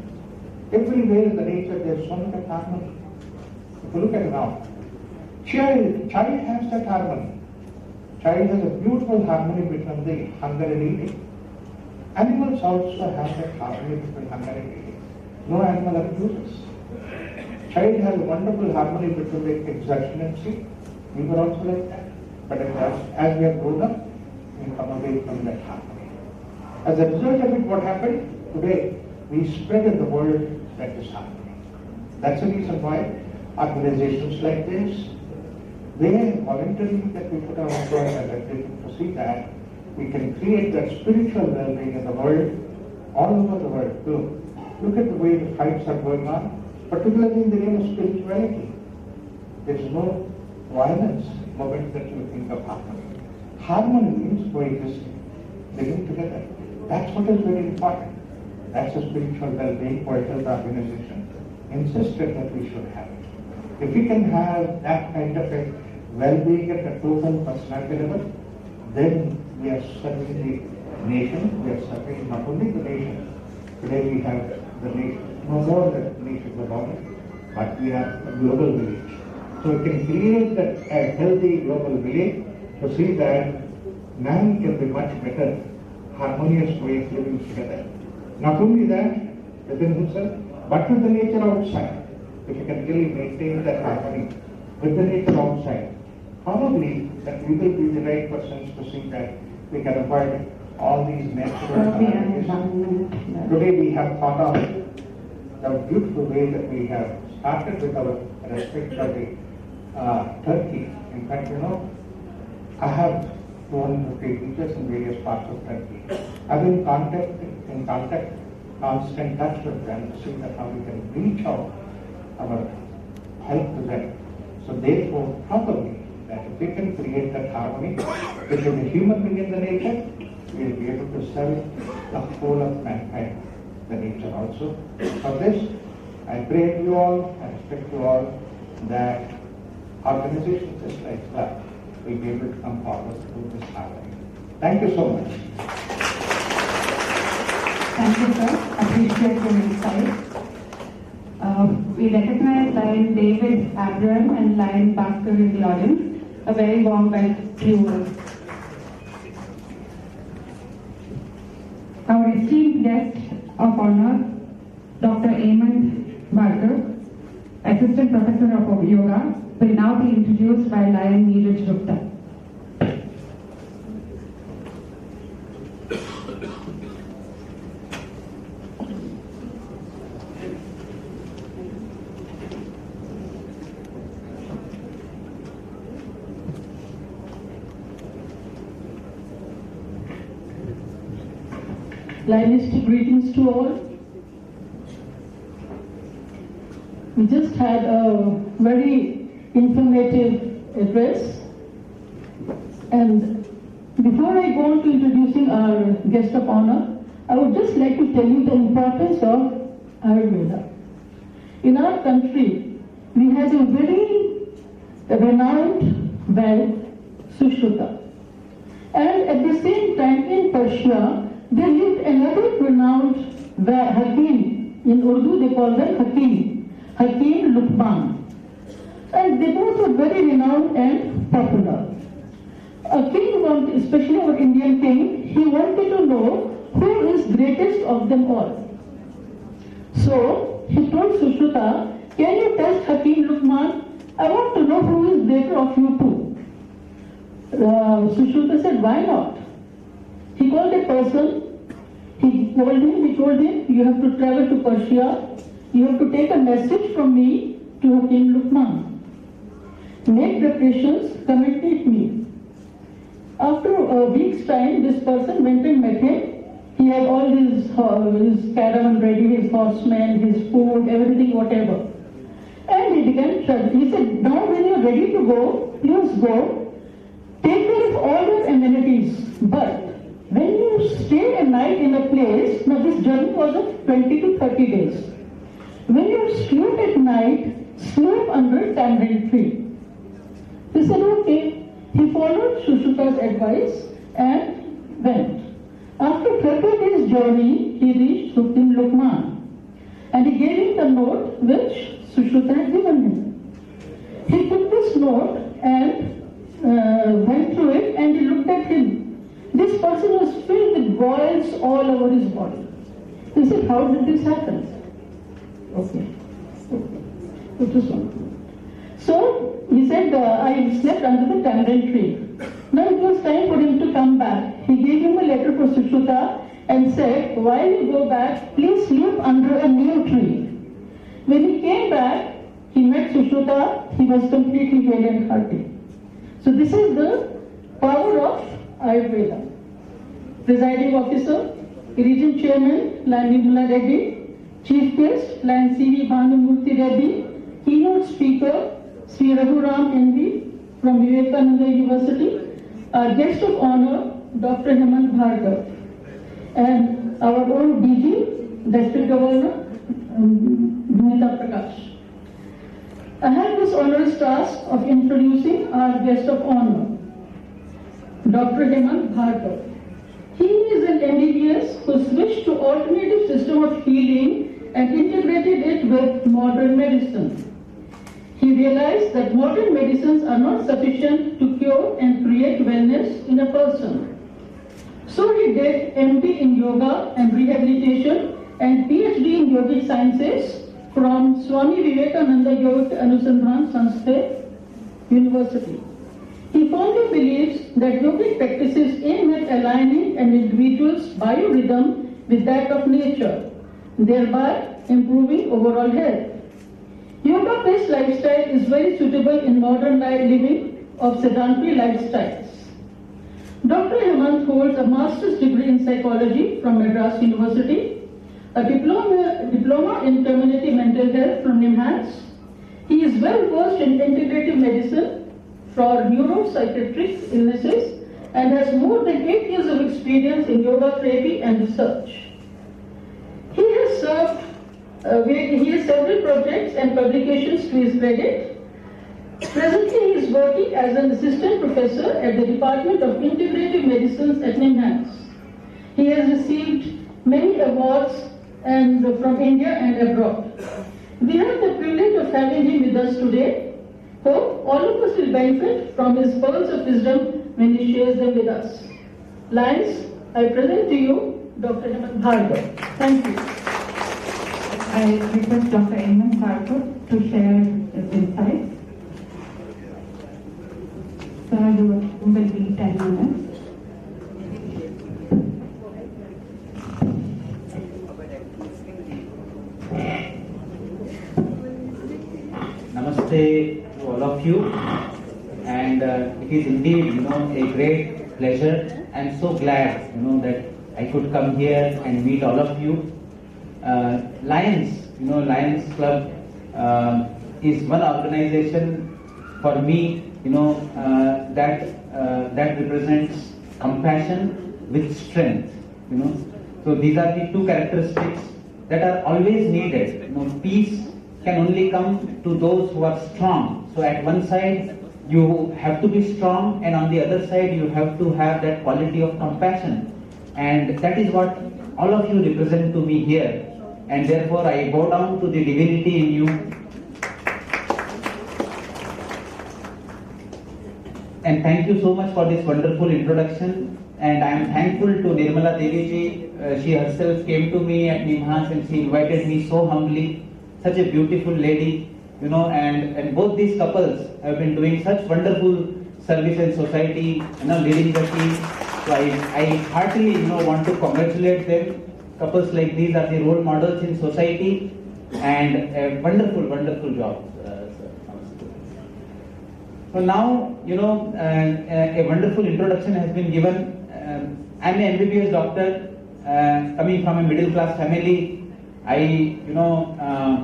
Everywhere in the nature there is so much of harmony. If you look at it now, child has that harmony. Child has a beautiful harmony between the hunger and eating. Animals also have that harmony between hunger and eating. No animal abuses. Child has a wonderful harmony between the exertion and sleep. We were also like that. But as we have grown up, we come away from that harmony. As a result of it, what happened? Today, we spread in the world that is harmony. That's the reason why organizations like this, they voluntarily that we put our effort and everything to see that we can create that spiritual well-being in the world, all over the world. Look at the way the fights are going on, particularly in the name of spirituality. There is no violence moment that you think of harmony. Harmony means coexisting, living together. That's what is very important. That's a spiritual well-being World Health Organization insisted that we should have it. If we can have that kind of a well-being at a total personality level, then we are serving the nation, we are serving not only the nation. Today we have the nation, no more the nations about it, but we are a global village. So we can create that a healthy global village to see that man can be much better, harmonious way of living together. Not only that, within himself, but with the nature outside. If you can really maintain that harmony with the nature outside, probably that we will be the right persons to see that we can avoid all these natural calamities. Today we have thought of the beautiful way that we have started with our respect for the Turkey. In fact, I have 250 teachers in various parts of Turkey. I've been in constant touch with them to see that how we can reach out our help to them. So therefore, probably that if we can create that harmony between the human being and the nature, we will be able to serve the whole of mankind, the nature also. For this, I pray to you all, I respect you all, that organizations just like that will be able to come forward through this harmony. Thank you so much. Thank you, sir. Appreciate your insight. We recognize Lion David Abraham and Lion Bhaskar in the audience. A very warm welcome to you all. Our esteemed guest of honor, Dr. Hemant Bhargav, Assistant Professor of Yoga, will now be introduced by Lion Neeraj Gupta. Lionistic greetings to all. We just had a very informative address, and before I go on to introducing our guest of honor, I would just like to tell you the importance of Ayurveda. In our country, we have a very renowned well, Sushruta. And at the same time, in Persia, there lived another renowned Hakim. In Urdu, they call them Hakim Luqman. And they both were very renowned and popular. A king wanted, especially our Indian king, he wanted to know who is greatest of them all. So he told Sushruta, can you test Hakim Luqman? I want to know who is greater of you two. Sushruta said, why not? He called a person, he told him, you have to travel to Persia, you have to take a message from me to Hakim Luqman. Make preparations, come and meet me. After a week's time, this person went and met him. He had all his caravan ready, his horsemen, his food, everything, whatever. And he began traveling. He said, now when you're ready to go, please go. Take care of all your amenities. But when you stay a night in a place, now this journey was of 20 to 30 days. When you sleep at night, sleep under a tamarind tree. He said, okay. He followed Sushruta's advice and went. After 30 days journey, he reached Sukhdim Lukman. And he gave him the note which Sushruta had given him. He took this note and went through it, and he looked at him. This person was filled with boils all over his body. He said, how did this happen? Okay. It was one. So he said, I slept under the tamarind tree. Now it was time for him to come back. He gave him a letter for Sushruta and said, while you go back, please sleep under a new tree. When he came back, he met Sushruta. He was completely well and hearty. So this is the power of Ayurveda. Presiding officer, Region Chairman, Nirmala Reddy, Chief Guest, C.V.Bhanumurthy Reddy, Keynote Speaker, Sri.Raghu Ram.NV from Vivekanand University, our guest of honor, Dr. Hemant Bhargav, and our own DG, District Governor, Bhumita Prakash. I have this honorous task of introducing our guest of honor, Dr. Hemant Bhargav. He is an MBBS who switched to alternative system of healing and integrated it with modern medicine. He realized that modern medicines are not sufficient to cure and create wellness in a person. So he did MD in Yoga and Rehabilitation and PhD in Yogic Sciences from Swami Vivekananda Yoga Anusandhan Sanstha University. He firmly believes that yogic practices aim at aligning an individual's biorhythm with that of nature, thereby improving overall health. Yoga-based lifestyle is very suitable in modern living of sedentary lifestyles. Dr. Hemant holds a master's degree in psychology from Madras University, a diploma in community mental health from NIMHANS. He is well versed in integrative medicine for neuropsychiatric illnesses and has more than 8 years of experience in yoga therapy and research. He has several projects and publications to his credit. Presently, he is working as an assistant professor at the Department of Integrative Medicines at NIMHANS. He has received many awards from India and abroad. We have the privilege of having him with us today. Hope all of us will benefit from his pearls of wisdom when he shares them with us. Lions, I present to you Dr. Hemant Bhargav. Thank you. I request Dr. Hemant Bhargav to share his insights. So you will be 10 minutes. Namaste to all of you, and it is indeed a great pleasure. I am so glad that I could come here and meet all of you. Lions Club is one organization for me that represents compassion with strength. So these are the two characteristics that are always needed. Peace can only come to those who are strong. So at one side you have to be strong, and on the other side you have to have that quality of compassion, and that is what all of you represent to me here, and therefore I bow down to the divinity in you. And thank you so much for this wonderful introduction, and I am thankful to Nirmala Devi ji. She herself came to me at NIMHANS and she invited me so humbly. Such a beautiful lady, and both these couples have been doing such wonderful service in society, leading the team. So I heartily, want to congratulate them. Couples like these are the role models in society, and a wonderful, wonderful job. So now, a wonderful introduction has been given. I'm an MBBS doctor, coming from a middle class family. I,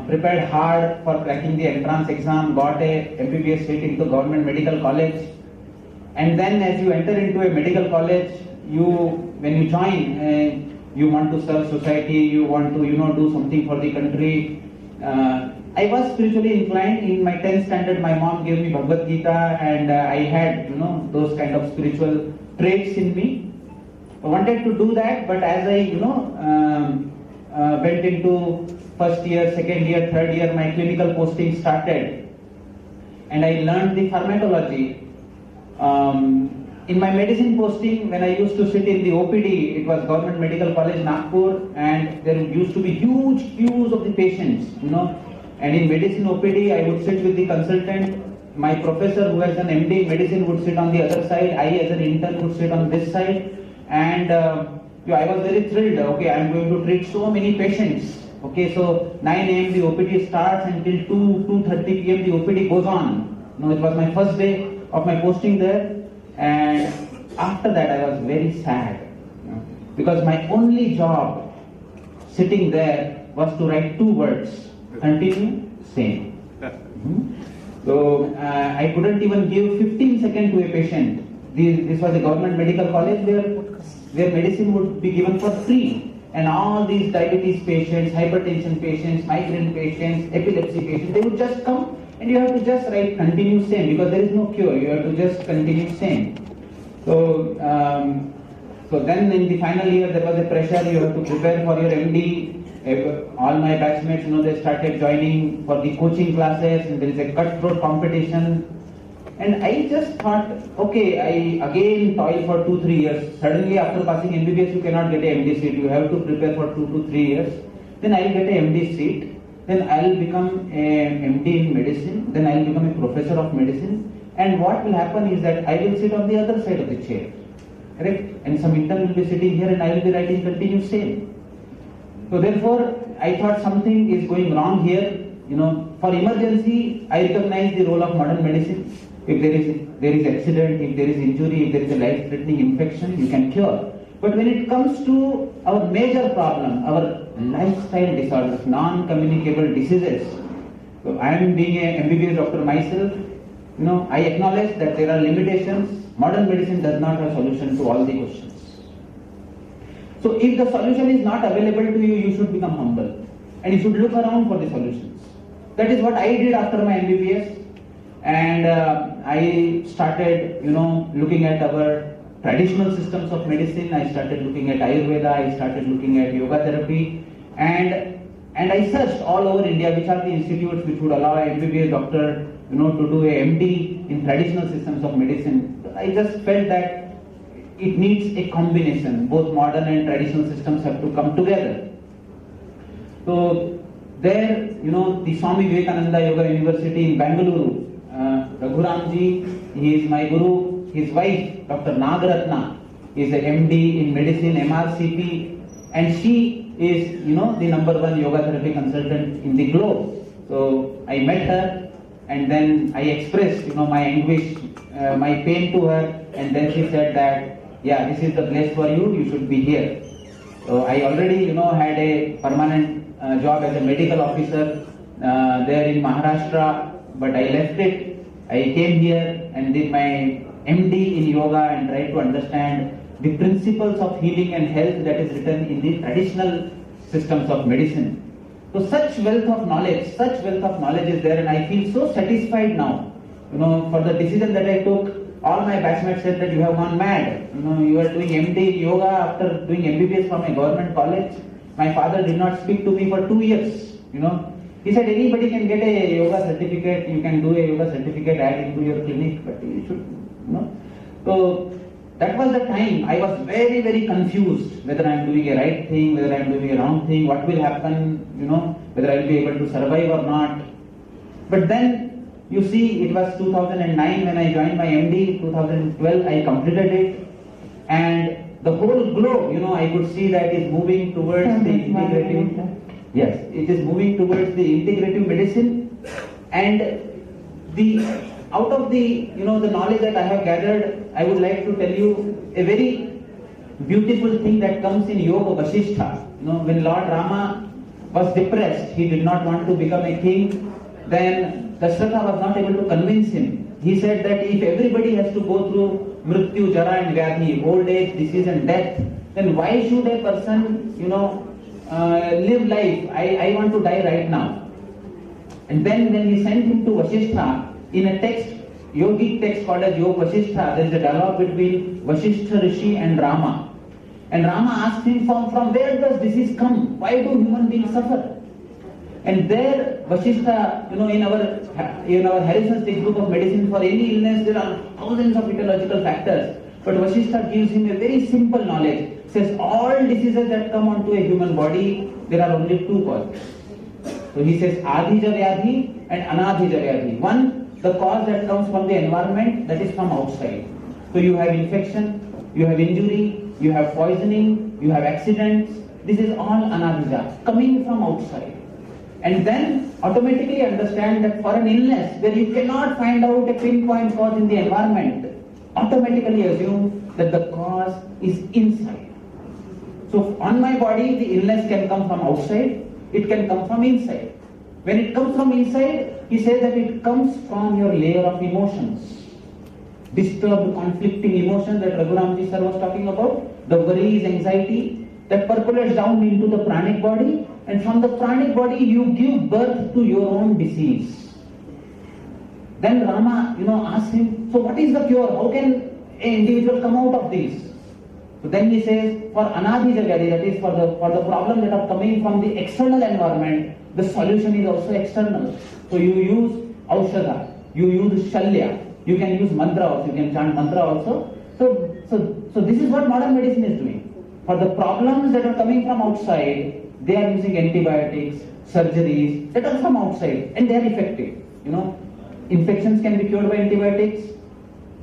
prepared hard for cracking the entrance exam, got a MBBS seat into government medical college. And then as you enter into a medical college, when you join, you want to serve society, you want to, do something for the country. I was spiritually inclined. In my 10th standard, my mom gave me Bhagavad Gita, and I had, those kind of spiritual traits in me. I wanted to do that, but as I, went into first year, second year, third year, my clinical posting started, and I learned the pharmacology. In my medicine posting, when I used to sit in the OPD, it was Government Medical College, Nagpur, and there used to be huge queues of the patients, And in medicine OPD, I would sit with the consultant. My professor, who has an MD in medicine, would sit on the other side. I, as an intern, would sit on this side. And I was very thrilled. Okay, I'm going to treat so many patients. Okay, so 9 a.m. the OPD starts until 2:30 p.m. the OPD goes on. It was my first day of my posting there. And after that, I was very sad. Because my only job sitting there was to write 2 words. Continue, same. So I couldn't even give 15 seconds to a patient. This was a government medical college where medicine would be given for free. And all these diabetes patients, hypertension patients, migraine patients, epilepsy patients, they would just come and you have to just write continue same because there is no cure. You have to just continue same. So, then in the final year there was a pressure. You have to prepare for your MD. All my batchmates, they started joining for the coaching classes, and there is a cutthroat competition. And I just thought, okay, I again toil for 2-3 years. Suddenly after passing MBBS, you cannot get a MD seat. You have to prepare for 2 to 3 years. Then I'll get a MD seat. Then I'll become a MD in medicine. Then I'll become a professor of medicine. And what will happen is that I will sit on the other side of the chair. Correct? And some intern will be sitting here and I will be writing continue same. So therefore, I thought something is going wrong here. For emergency, I recognize the role of modern medicine. If there is accident, if there is injury, if there is a life-threatening infection, you can cure. But when it comes to our major problem, our lifestyle disorders, non-communicable diseases, so I am being a MBBS doctor myself, I acknowledge that there are limitations. Modern medicine does not have solution to all the questions. So if the solution is not available to you, you should become humble and you should look around for the solutions. That is what I did after my MBBS, and I started, looking at our traditional systems of medicine. I started looking at Ayurveda. I started looking at yoga therapy, and I searched all over India which are the institutes which would allow an MBBS doctor, to do a MD in traditional systems of medicine. I just felt that it needs a combination. Both modern and traditional systems have to come together. So there, the Swami Vivekananda Yoga University in Bengaluru, Raghu Ramji, he is my guru. His wife, Dr. Nagaratna, is a MD in medicine, MRCP, and she is, the #1 yoga therapy consultant in the globe. So I met her, and then I expressed, my anguish, my pain to her, and then she said that, yeah, this is the place for you, you should be here. So I already, had a permanent job as a medical officer there in Maharashtra, but I left it. I came here and did my MD in yoga and tried to understand the principles of healing and health that is written in the traditional systems of medicine. So such wealth of knowledge is there, and I feel so satisfied now. For the decision that I took, all my batchmates said that you have gone mad. You are doing MD in yoga after doing MBBS from a government college. My father did not speak to me for 2 years. He said anybody can get a yoga certificate. You can do a yoga certificate, add into your clinic, but you should, So that was the time I was very, very confused whether I am doing a right thing, whether I am doing a wrong thing, what will happen, whether I will be able to survive or not. But then, you see, it was 2009 when I joined my MD, 2012 I completed it, and the whole globe, I could see that is moving towards the integrative. Yes, it is moving towards the integrative medicine, and the out of the the knowledge that I have gathered, I would like to tell you a very beautiful thing that comes in Yoga Vasishtha. When Lord Rama was depressed, he did not want to become a king, then Dasharatha was not able to convince him. He said that if everybody has to go through Mrityu, Jara and Vyadhi, old age, disease and death, then why should a person, live life? I want to die right now. And then when he sent him to Vasishtha, in a text, yogic text called as Yoga Vasishtha, there is a dialogue between Vasishtha Rishi and Rama. And Rama asked him, from where does disease come? Why do human beings suffer? And there, Vasishtha, in our Harrison's textbook of medicine, for any illness, there are thousands of etiological factors. But Vasishtha gives him a very simple knowledge. Says all diseases that come onto a human body, there are only two causes. So he says Adhija Vyadhi and Anadhija Vyadhi. One, the cause that comes from the environment, that is from outside. So you have infection, you have injury, you have poisoning, you have accidents. This is all Anadhija, coming from outside. And then automatically understand that for an illness where you cannot find out a pinpoint cause in the environment, automatically assume that the cause is inside. So on my body, the illness can come from outside, it can come from inside. When it comes from inside, he says that it comes from your layer of emotions. Disturbed, conflicting emotions that Raghu Ramji sir was talking about, the worries, anxiety, that percolates down into the pranic body, and from the pranic body you give birth to your own disease. Then Rama, asks him, so what is the cure? How can an individual come out of this? So then he says, for Anadhija Vyadhi, that is for the problem that are coming from the external environment, the solution is also external. So you use Aushadha, you use Shalya, you can use mantra also, you can chant mantra also. So this is what modern medicine is doing. For the problems that are coming from outside, they are using antibiotics, surgeries that are from outside, and they are effective. Infections can be cured by antibiotics,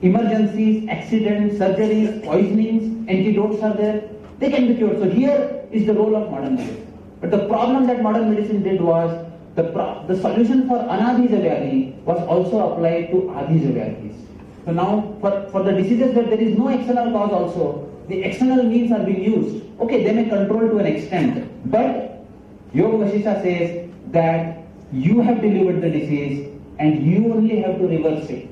emergencies, accidents, surgeries, poisonings, antidotes are there. They can be cured. So here is the role of modern medicine. But the problem that modern medicine did was, the solution for Anadhija Vyadhi was also applied to Adhija Vyadhis. So now for the diseases where there is no external cause also, the external means are being used. Okay, they may control to an extent, but Yoga Vasishtha says that you have delivered the disease and you only have to reverse it.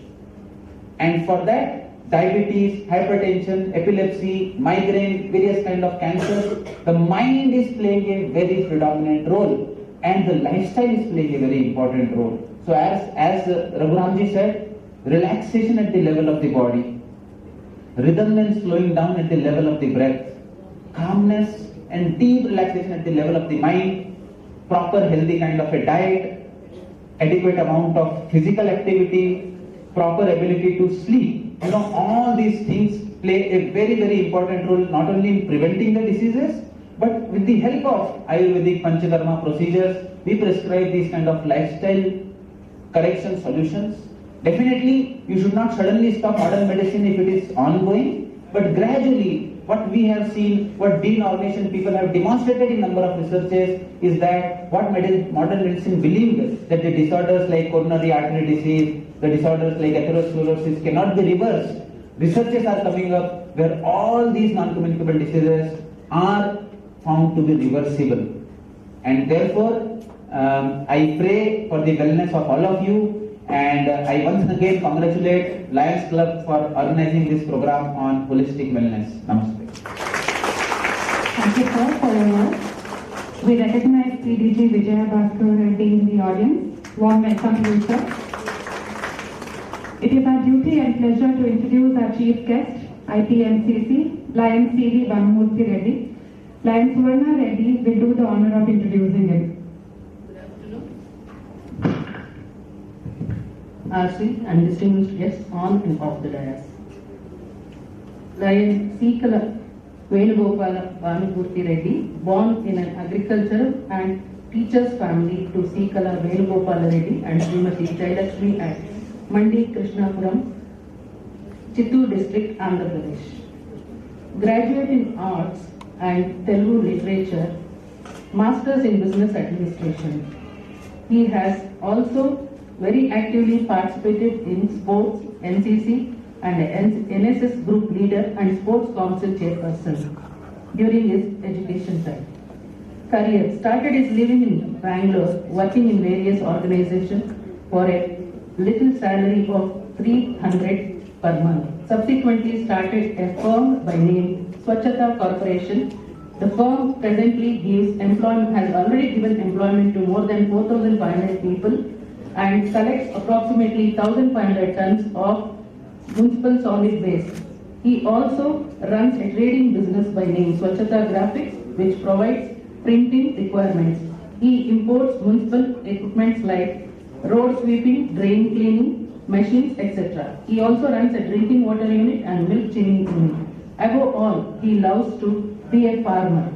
And for that, diabetes, hypertension, epilepsy, migraine, various kind of cancers, the mind is playing a very predominant role, and the lifestyle is playing a very important role. So as Raghu Ramji said, relaxation at the level of the body, rhythm and slowing down at the level of the breath, calmness and deep relaxation at the level of the mind, proper healthy kind of a diet, adequate amount of physical activity, proper ability to sleep. All these things play a very, very important role, not only in preventing the diseases, but with the help of Ayurvedic Panchakarma procedures, we prescribe these kind of lifestyle correction solutions. Definitely, you should not suddenly stop modern medicine if it is ongoing, but gradually, what we have seen, what denormation people have demonstrated in number of researches is that what modern medicine believed, that the disorders like coronary artery disease, the disorders like atherosclerosis cannot be reversed. Researches are coming up where all these non-communicable diseases are found to be reversible. And therefore, I pray for the wellness of all of you, and I once again congratulate Lions Club for organizing this program on holistic wellness. Namaste. Thank you, sir, for your work. We recognize PDG Vivekanand Reddy in the audience. Warm welcome to you, sir. It is our duty and pleasure to introduce our chief guest, IPMCC, Lion C.V.Bhanumurthy Reddy. Lion Suvarna Reddy will do the honor of introducing him. Ashley and distinguished guests on and off the dais. Lion C.Kala Bhanumurthy Reddy, born in an agricultural and teachers family to C.Kala Reddy and Srimati Jayalakshmi at Mandi Krishnapuram, Chittoor district, Andhra Pradesh. Graduate in Arts and Telugu Literature, Masters in Business Administration. He has also very actively participated in sports, NCC, and NSS group leader and sports council chairperson during his education time. Career: started his living in Bangalore, working in various organizations for a little salary of 300 per month. Subsequently started a firm by name Swachhata Corporation. The firm presently has already given employment to more than 4,500 people and collects approximately 1,500 tons of municipal solid waste. He also runs a trading business by name Swachhata Graphics, which provides printing requirements. He imports municipal equipments like road sweeping, drain cleaning, machines, etc. He also runs a drinking water unit and milk chilling unit. Above all, he loves to be a farmer.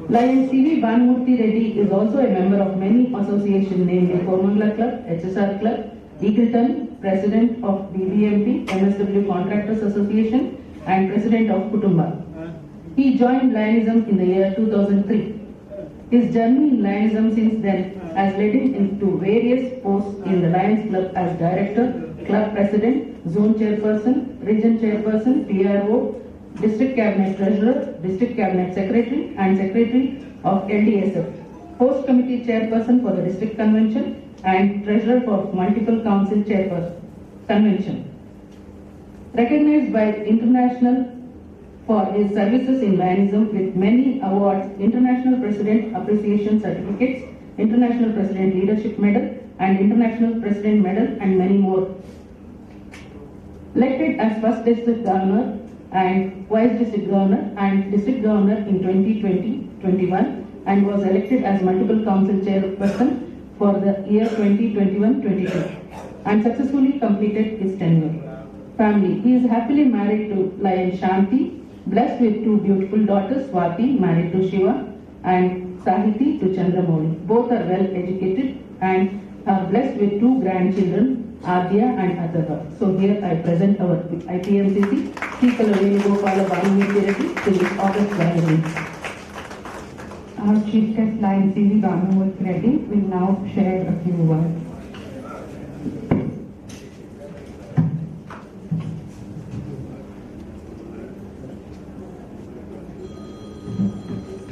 Lion C.V.Bhanumurthy Reddy is also a member of many associations, namely Koramangala Club, HSR Club, Eagleton, President of BBMP, MSW Contractors Association, and President of Kutumba. He joined Lionism in the year 2003. His journey in Lionism since then has led him into various posts in the Lions Club as Director, Club President, Zone Chairperson, Region Chairperson, PRO, District Cabinet Treasurer, District Cabinet Secretary, and Secretary of LDSF, Host Committee Chairperson for the District Convention, and Treasurer for Multiple Council Chairperson Convention. Recognized by international for his services in Lionism with many awards, International President Appreciation Certificates, International President Leadership Medal, and International President Medal, and many more. Elected as First District Governor and Vice District Governor and District Governor in 2020-21, and was elected as Multiple Council Chairperson for the year 2021-22, and successfully completed his tenure. Family: he is happily married to Lion Shanti, blessed with two beautiful daughters, Swati, married to Shiva, and Sahiti to Chandramouli. Both are well educated and are blessed with two grandchildren, Adya and Atharva. So here I present our IPMCC, C.V.Bhanumurthy Reddy, to this August gathering. Our Chief Guest Lion C.V.Bhanumurthy Reddy will now share a few words.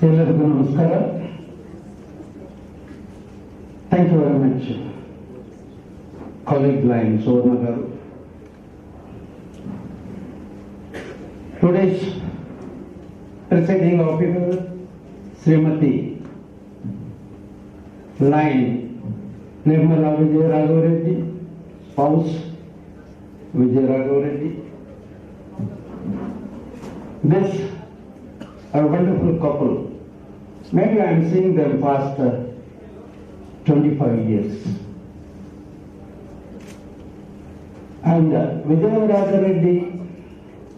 ಎಲ್ಲರಿಗೂ ನಮಸ್ಕಾರ. Thank you very much, colleague Lion Suvarna garu. Today's presiding officer, Srimati Lion Nirmala Raghu Reddy, spouse Raghu Reddy. This a wonderful couple. Maybe I am seeing them past 25 years. And Vivekanand Reddy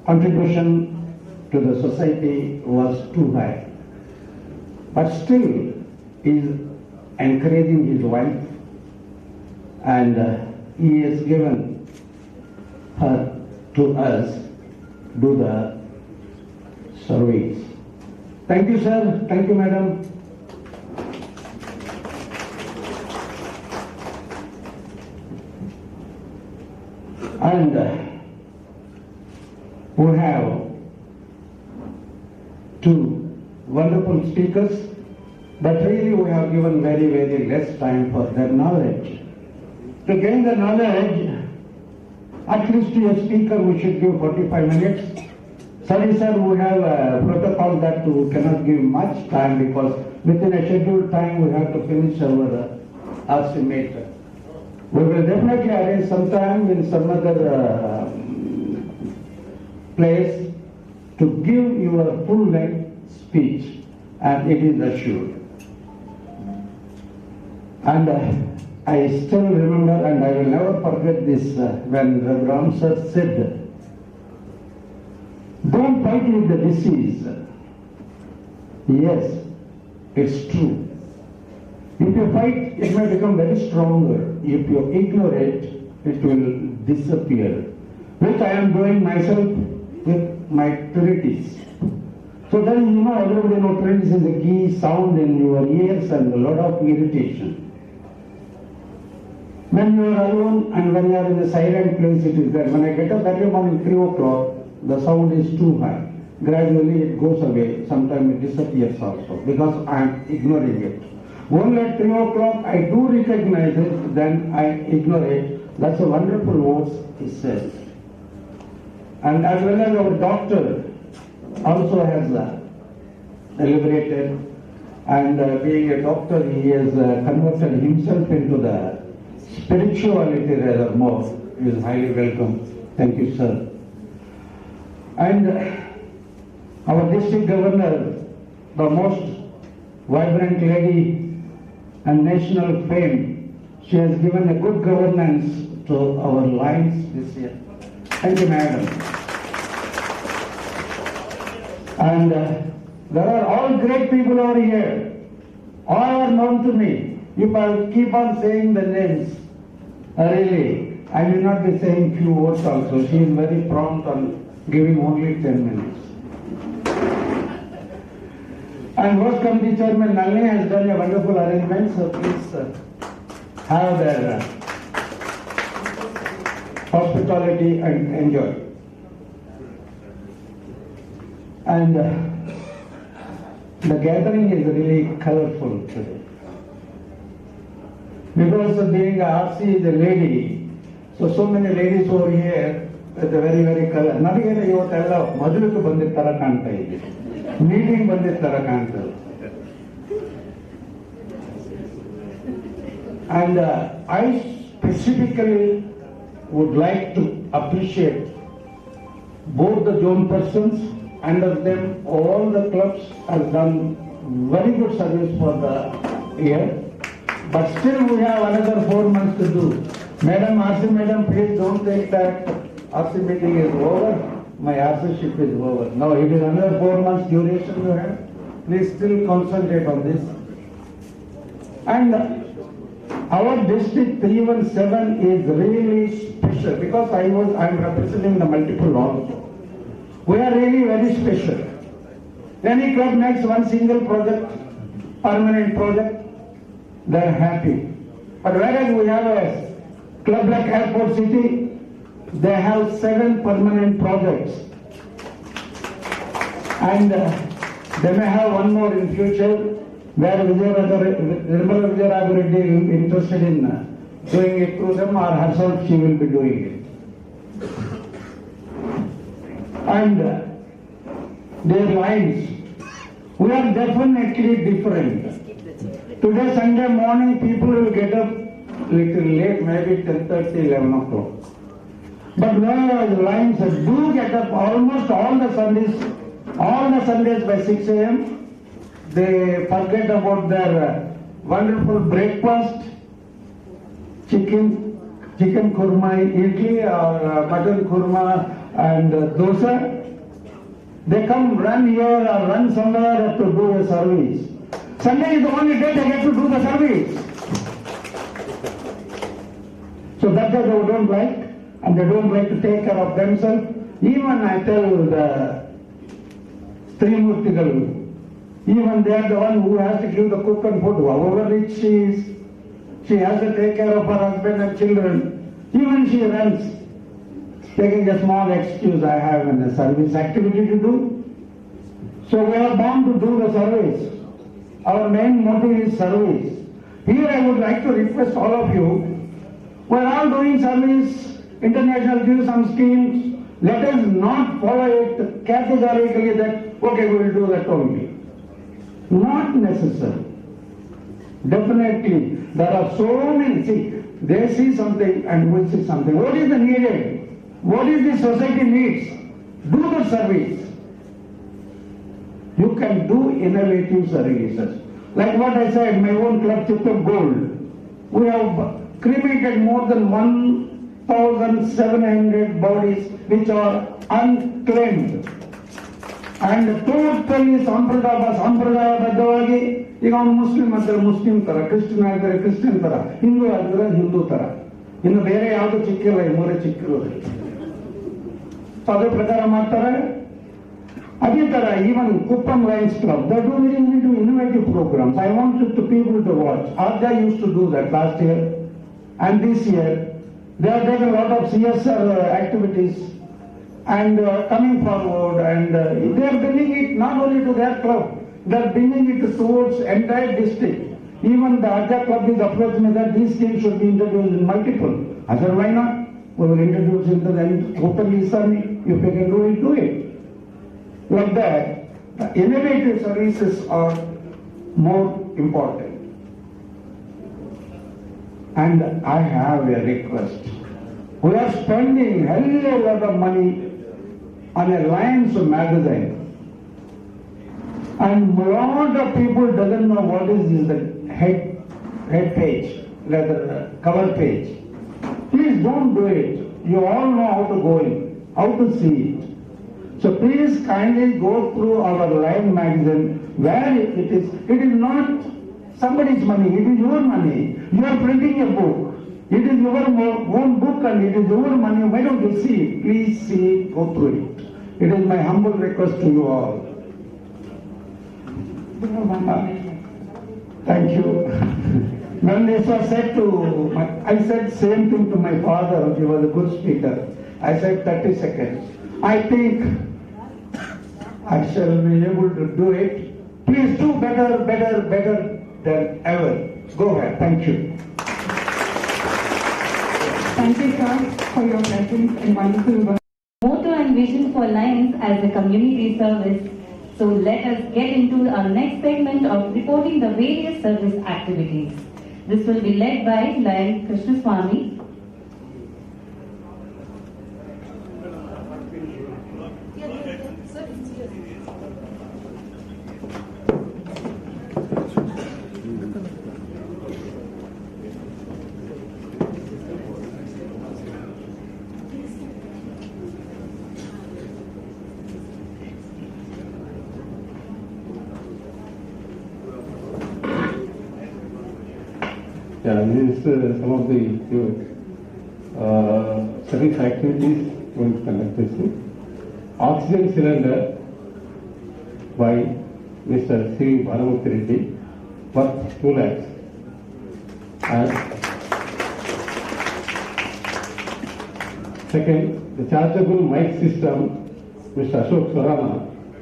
contribution to the society was too high. But still he is encouraging his wife, and he has given her to us do the surveys. Thank you, sir. Thank you, madam. And we have two wonderful speakers, but really we have given very, very less time for their knowledge. To gain the knowledge, at least to a speaker we should give 45 minutes. Sorry sir, we have a protocol that we cannot give much time because within a scheduled time we have to finish our estimate. We will definitely arrange some time in some other place to give your full length speech, and it is assured. And I still remember, and I will never forget this, when Ram sir said, don't fight with the disease. Yes, it's true. If you fight, it may become very stronger. If you ignore it, it will disappear. Which I am doing myself with my treaties. So then, everybody knows treaties is a key sound in your ears and a lot of irritation. When you are alone and when you are in a silent place, it is there. When I get up early morning 3 o'clock, the sound is too high. Gradually it goes away. Sometimes it disappears also because I am ignoring it. Only at 3 o'clock I do recognize it, then I ignore it. That's a wonderful words he says. And as well as our doctor also has deliberated, and being a doctor, he has converted himself into the spirituality rather more. He is highly welcome. Thank you, sir. And our district governor, the most vibrant lady and national fame, she has given a good governance to our lives this year. Thank you, madam. And there are all great people over here. All are known to me. If I keep on saying the names, really, I will not be saying few words also. She is very prompt on giving only 10 minutes. And Host Committee Chairman Nalini has done a wonderful arrangement, so please have their hospitality and enjoy. And the gathering is really colorful today. Because of being RC is a lady, so many ladies over here with a very, very color. Nadagena ಇವತ್ತೆಲ್ಲ ಮದುವೆಗೆ ಬಂದಿದ್ದ ತರ ಕಾಣ್ತಾ ಇದೆ, meeting ಬಂದಿದ್ದ ತರ ಕಾಣ್ತದೆ. And I specifically would like to appreciate both the zone persons. Under them, all the clubs have done very good service for the year. But still we have another 4 months to do. Madam, RC Madam, please don't take that RC meeting is over. My RCship is over. No, it is another 4 months duration you have. Please still concentrate on this. And our district 317 is really special because I am representing the multiple also. We are really very special. Any club makes one single project, permanent project, they are happy. But whereas we have a club like Airport City, they have 7 permanent projects. And they may have one more in future where Nirmala Reddy is interested in doing it through them, or herself she will be doing it. And their lives, we are definitely different. Today Sunday morning people will get up little late, maybe 10:30, 11 o'clock. But whereas Lions do get up almost all the Sundays by 6 a.m. They forget about their wonderful breakfast, chicken kurma, idli or mutton kurma and dosa. They come run here or run somewhere to do a service. Sunday is the only day they get to do the service. So that's what they don't like, and they don't like to take care of themselves. Even I tell the Trimurtigal, even they are the one who has to give the cook and food. However rich she is, she has to take care of her husband and children. Even she runs, taking a small excuse, I have a service activity to do. So we are bound to do the service. Our main motive is service. Here I would like to request all of you, we are all doing service, international gives some schemes. Let us not follow it categorically that, okay, we will do that only. Not necessary. Definitely, there are so many, they see something and we see something. What is the needed? What is the society needs? Do the service. You can do innovative services. Like what I said, my own club, Chittur Gold. We have cremated more than 1,700 bodies which are unclaimed. And totally Sampradayabadhavagi, ಈಗ ಅವನು Muslim ಆದರೆ Muslim ತರ, Christian ಆದರೆ Christian ತರ, ಹಿಂದೂ ಆದರೆ ಹಿಂದೂ ತರ. ಇನ್ನು ಬೇರೆ ಯಾವುದು ಚಿಕ್ಕಿಲ್ಲ, ಈ ಮೂರೇ ಚಿಕ್ಕಿರೋದಿಲ್ಲ. ಅದೇ ಪ್ರಕಾರ ಮಾಡ್ತಾರೆ. ಅದೇ ತರ even Kuppam Lions club, they do very innovative programs. I wanted to people to watch. Arja used to do that last year. And this year, they are taking a lot of CSR activities and coming forward, and they are bringing it not only to their club, they are bringing it towards entire district. Even the Arja club is approaching me that these schemes should be introduced in multiple. I said, why not? We will introduce it and openly, if you can do it, do it. Like that, the innovative services are more important. And I have a request. We are spending a hell lot of money on a Lions magazine. And a lot of people doesn't know what is the head page, rather cover page. Please don't do it. You all know how to go in, how to see it. So please kindly go through our Lion magazine where it is not somebody's money, it is your money. You are printing a book. It is your own book and it is your money. Why don't you see it? Please see it, go through it. It is my humble request to you all. Thank you. When this was said I said same thing to my father, he was a good speaker. I said 30 seconds. I think I shall be able to do it. Please do better than ever. Go ahead. Thank you. Thank you, sir, for your presence and wonderful work. Motto and vision for Lions as a community service. So let us get into our next segment of reporting the various service activities. This will be led by Lion Krishna Swami. Yeah, this is some of the service activities going to conduct this week. Oxygen cylinder by Mr. C.V.Bhanumurthy Reddy worth 2 lakhs. And second, the chargeable mic system, Mr. Ashok Sorana,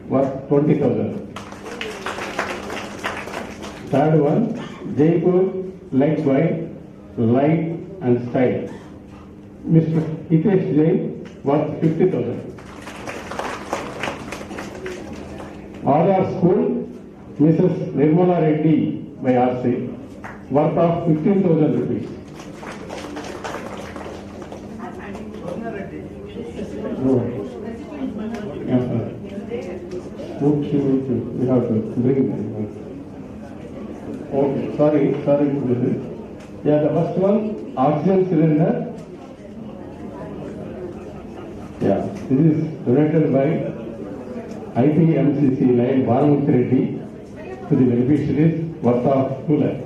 worth 20,000. Third one, Jaipur led by Light and Style, Mr. Hitesh Jain, worth 50,000. RR School, Mrs. Nirmala Reddy by RC, worth of 15,000 rupees. No. We have to bring them. Okay, sorry. Yeah, the first one, oxygen cylinder. Yeah, this is donated by IPMCC Hemant Bhargav Reddy to the beneficiaries worth of 2 lakhs.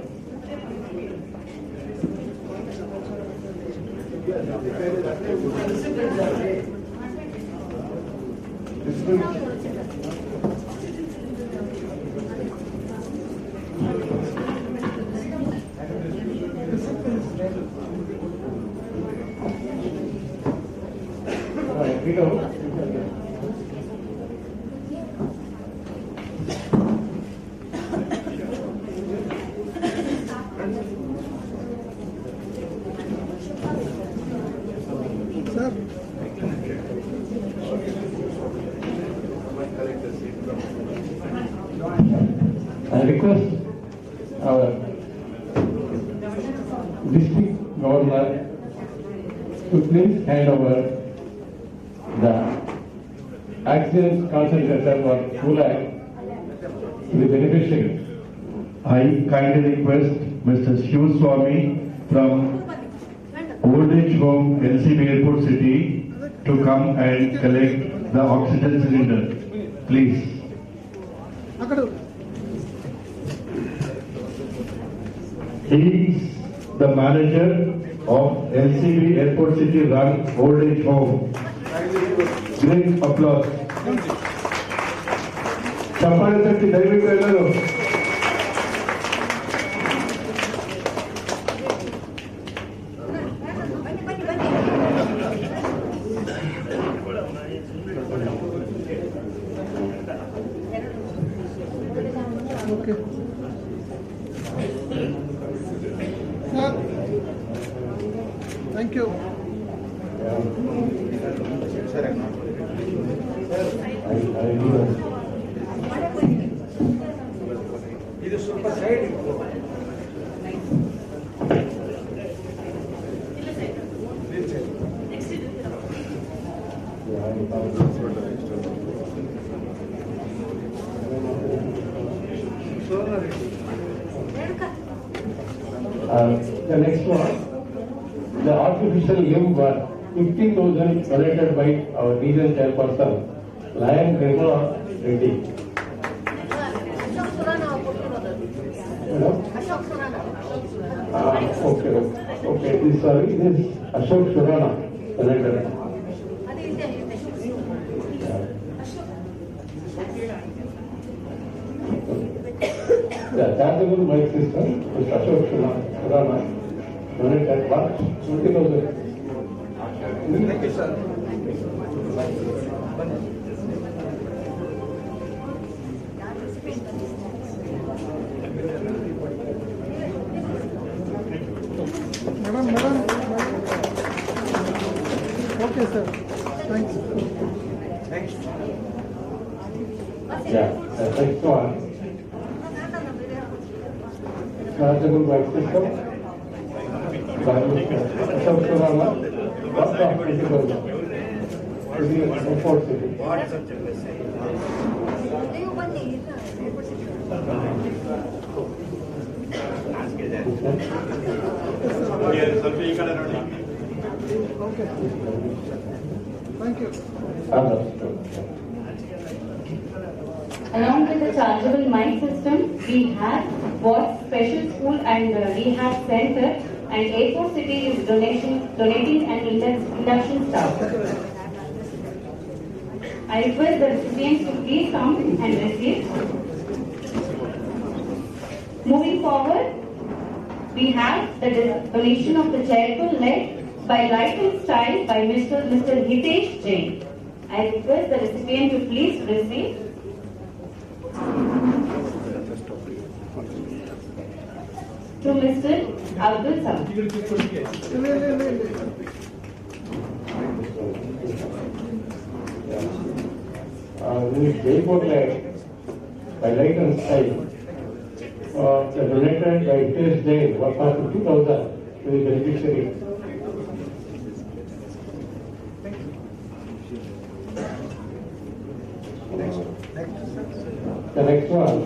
I request our district governor to please hand over the oxygen concentrator for 2 lakhs to the beneficiary. I kindly request Mr. Shiv Swami from Old Age Home LCB Airport City to come and collect the oxygen cylinder. Please. He is the manager of LCB Airport City run Old Age Home. Great applause. Chappal Tatti David Okay. Sir. Thank you. ಇದು ಸ್ವಲ್ಪ side The next one, the artificial limb was 50,000 donated by our regional chairperson, Nirmala Reddy. Okay. This is Ashok Surana donated. The charitable mic system is Ashok Surana donated what? 20,000. Thank you, sir. Madam. Okay, sir. Thanks. Yeah, the next one. Charitable mic system. Ashok Surana. What of 20,000? Airport City. Okay. Thank you. Along with the chargeable mic system, we have what special school and rehab center, and Airport City is donating an induction staff. I request the recipients to please come and receive. Moving forward, we have the donation of the charitable led by Life and Style by Mr. Hitesh Jain. I request the recipient to please receive. To Mr. Abdul Samad. This is Airport led by Life and Style. Donated by Hitesh Jain, worth of 50,000 to the beneficiary. The next one,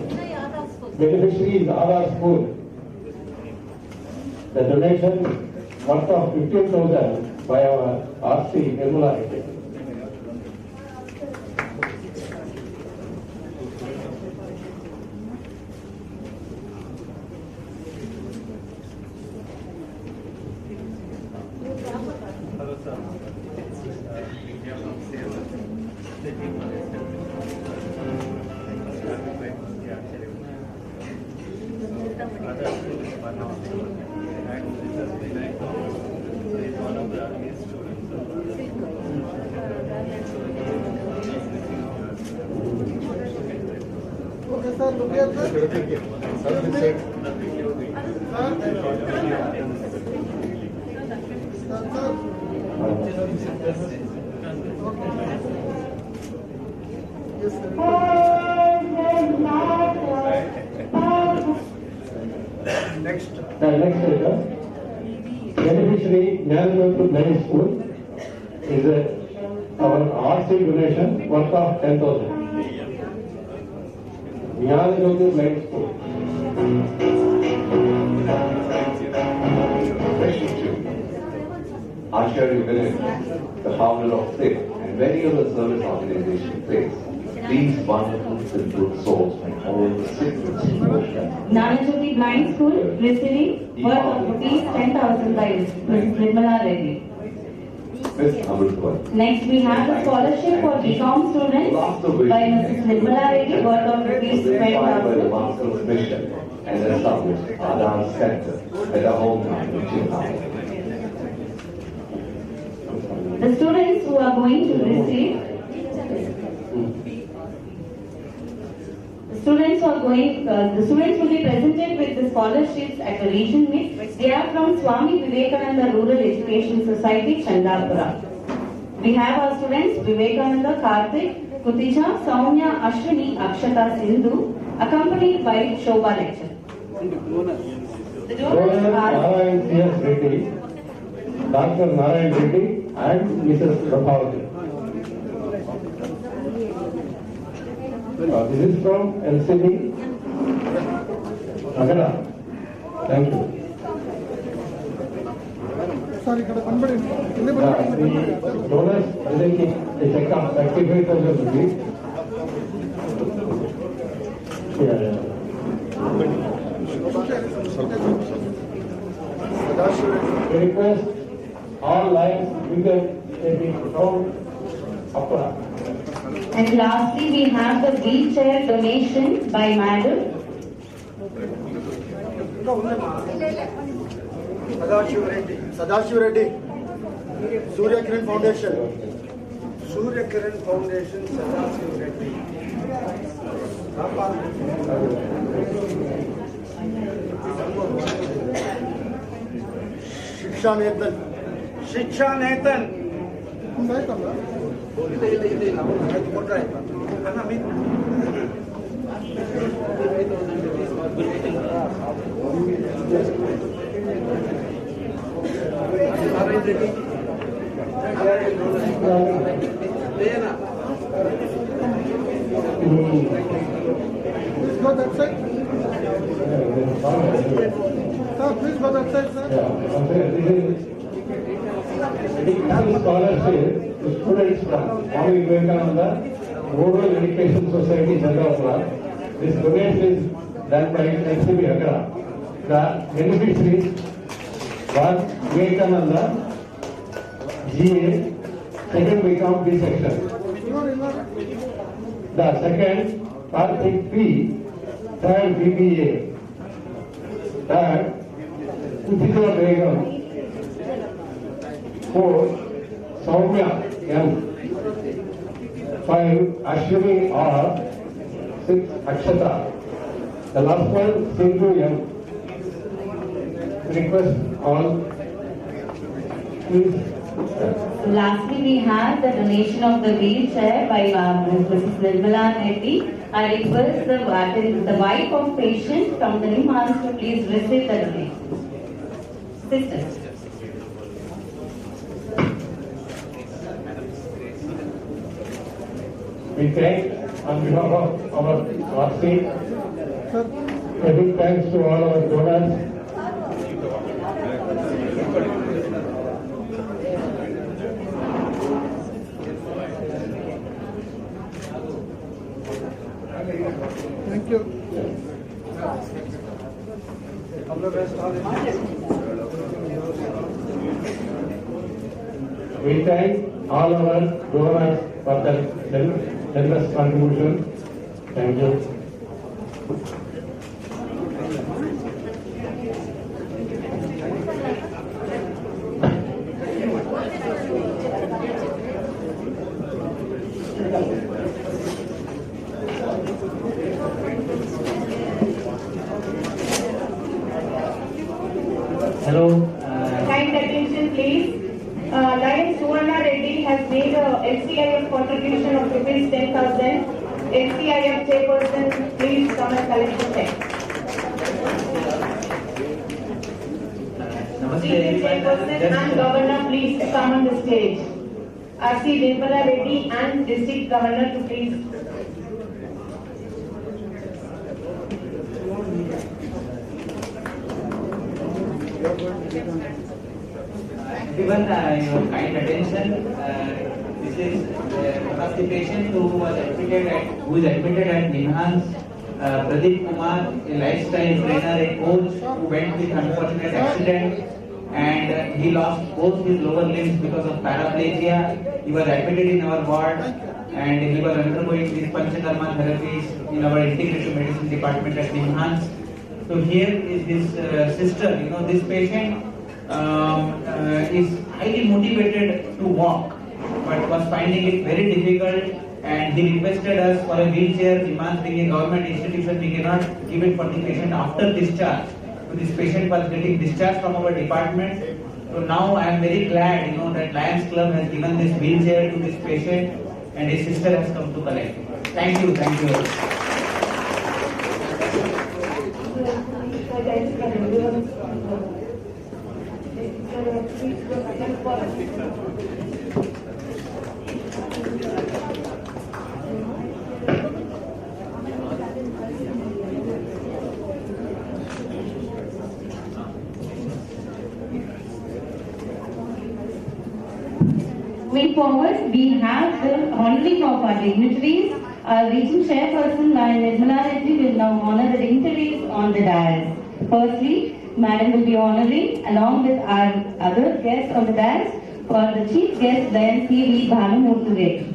beneficiary is Aadhar School. The donation worth of 15,000 by our RC Nirmala. Okay, sir, look at this. Next letter. Beneficiary Nirmala Reddy School is our RC donation worth of 10,000. Nirmala Reddy School. Question 2. Acharya Vivekanand, the founder of SIP and many other service organizations, says these wonderful simple souls from all the secrets of ocean. Nanajoti Blind School receiving worth of rupees 10,000 by Mrs. Nirmala Reddy. Next we have the scholarship for BCom students by Mrs. Nirmala Reddy worth of rupees 20,000. Mission and established Aadhar Center at a hometown in Chennai. The students who are going to receive Students are going, the students will be presented with the scholarships at the region meet. They are from Swami Vivekananda Rural Education Society, Chandapura. We have our students Vivekananda, Karthik, Kutija, Soumya, Ashwini, Akshata, Sindhu, accompanied by Shobha lecture. The donors are Narayan C.S. Reddy, Dr. Narayan Reddy and Mrs. Prabhavati. This is from LCB Agara. Thank you. Sorry, the donors presenting a check of 35,000 rupees. We request all lines be from Appara. And lastly, we have the wheelchair donation by Madam. Sadashiv Reddy, Surya Kiran Foundation. Surya Kiran Foundation, Sadashiv Reddy. Shiksha Nathan. Shiksha Nathan. Please go that side. Sir, please go that side, sir. Scholarship to students from Swami Vivekananda Rural Education Society, Chandapura. This donation is done by LCB Agara. The beneficiaries was Vivekananda, GA, second BCom B section. The second, Karthik P, third BBA. Third, Kutija Begum. Fourth, Soumya M. 5, Ashwini R. 6, Akshata. The last one, Sindhu M. Request all, please. Lastly, we have the donation of the wheelchair by Mrs. Nirmala Reddy. I request the wife of patient from the Nimhans to please receive the donation. Sisters. We thank on behalf of our RC, a big thanks to all our donors. Thank you. We thank all our donors for their generous contribution. Thank you. Hello. Kind attention, please. Lion Suvarna Reddy has made a LCIF contribution of rupees 10,000. LCIF Chairperson, please come and collect the check. Senior Chairperson and Governor, please come on the stage. RC Nirmala Reddy and District Governor to please. Given your kind attention, this is one of the patients who is admitted at Nimhans, Pradeep Kumar, a lifestyle trainer, a coach who went with unfortunate accident and he lost both his lower limbs because of paraplegia. He was admitted in our ward and he was undergoing these Panchakarma therapies in our integrative medicine department at Nimhans. So here is his sister, this patient is highly motivated to walk but was finding it very difficult and he requested us for a wheelchair. Hemant being a government institution, we cannot give it for the patient after discharge. So this patient was getting discharged from our department. So now I am very glad, that Lions Club has given this wheelchair to this patient, and his sister has come to collect. Thank you, thank you. Moving forward, we have the honoring of our dignitaries. Our region chairperson, Nirmala Reddy, will now honor the dignitaries on the dais. Firstly, Madam will be honoring, along with our other guests on the dais, for the chief guest, then C.V.Bhanumurthy Reddy.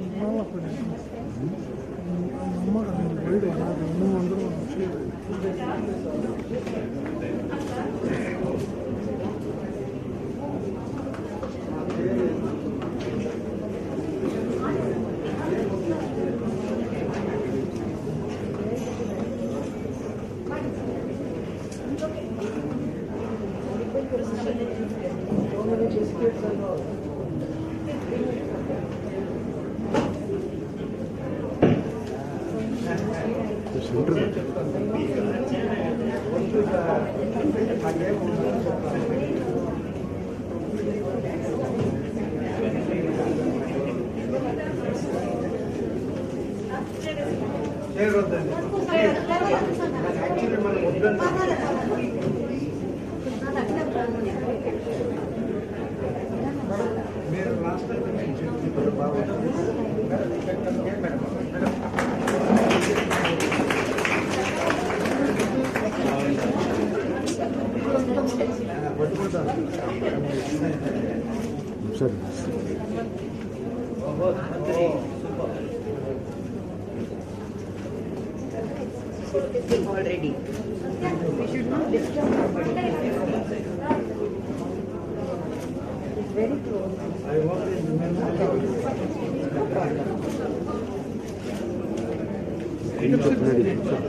Already. We should not disturb. It's very close. I want to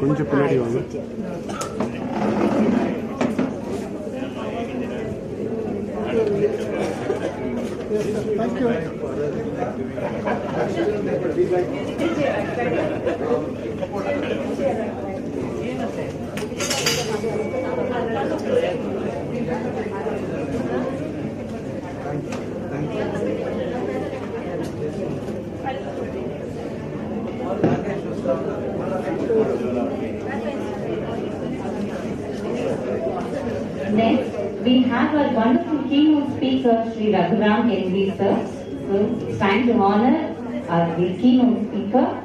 కొంచెం పిల్లడి వాళ్ళు Thank you. Next, we have our wonderful keynote speaker, Sri.Raghu Ram.NV, sir. So it's time to honor our keynote speaker.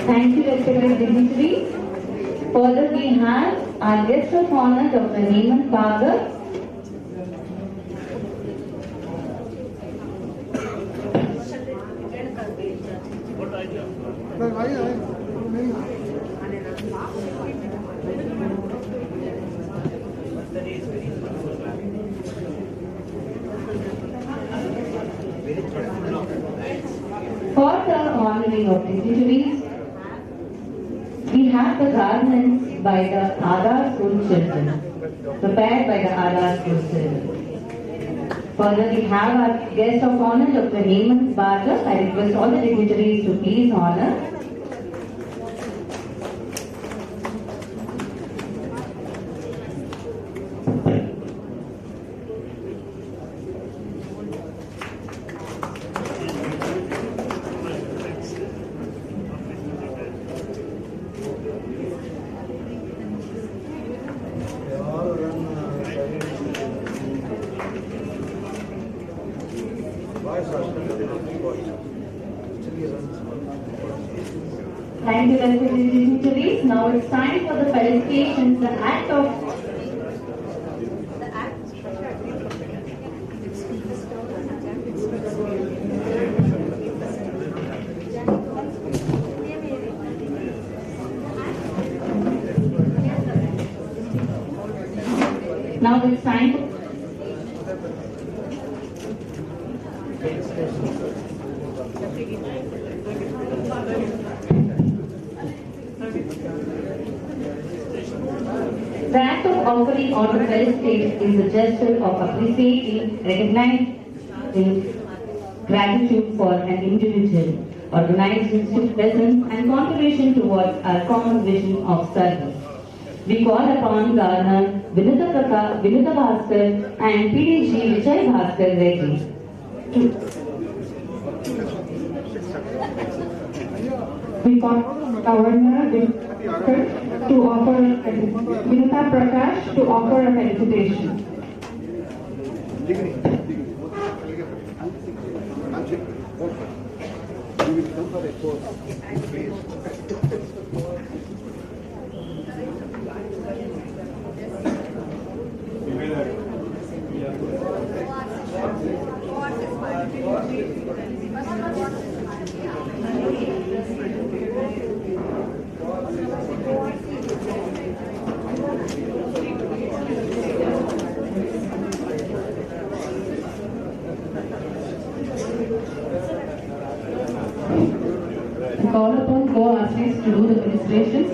Thank you, respected dignitaries. Further, we have our guest of honor, Dr. Hemant Bhargav. For the honoring of dignitaries, we have the garments by the Aadhar school children, prepared by the Aadhar school children. Further, we have our guest of honor, Dr. Hemant Bhargav. I request all the dignitaries to please honor. Thank you, respected dignitaries. Now it's time for the felicitations, the act of Now it's time. The act of offering or to felicitate is a gesture of appreciating, recognizing gratitude for an individual, organization presence and contribution towards our common vision of service. We call upon Governor Vinita Bhaskar and PDG Vijay Bhaskar Reddy We call Governor to offer Vinita Prakash to offer a felicitation. Call upon co-athletes to do the felicitations.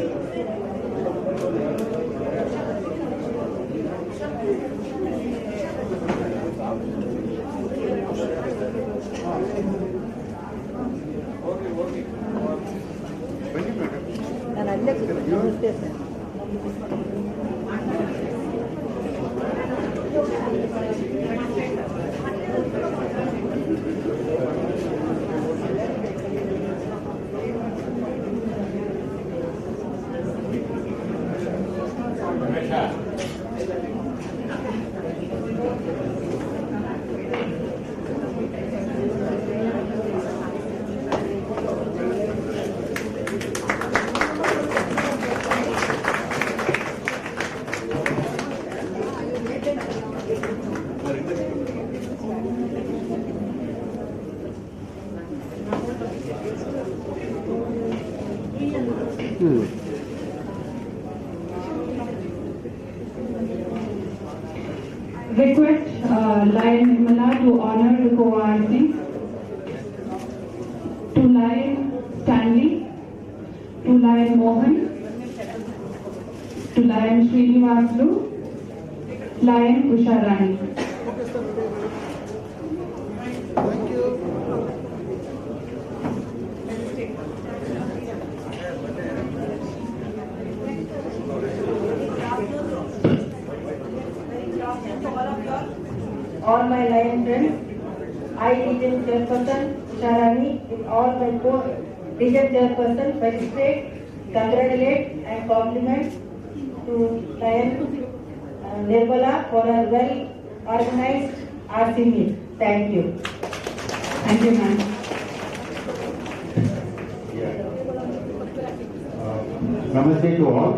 Request Lion Nirmala to honor the co-artist, to Lion Stanley, to Lion Mohan, to Lion Srinivaslu, Lion Usharani. All my Lion friends, I Region Chairperson Sharani with all my co-Region Chairperson felicitate, congratulate and compliment to Lion Nirmala for a well organized RC meet. Thank you. Thank you, ma'am. Namaste to all.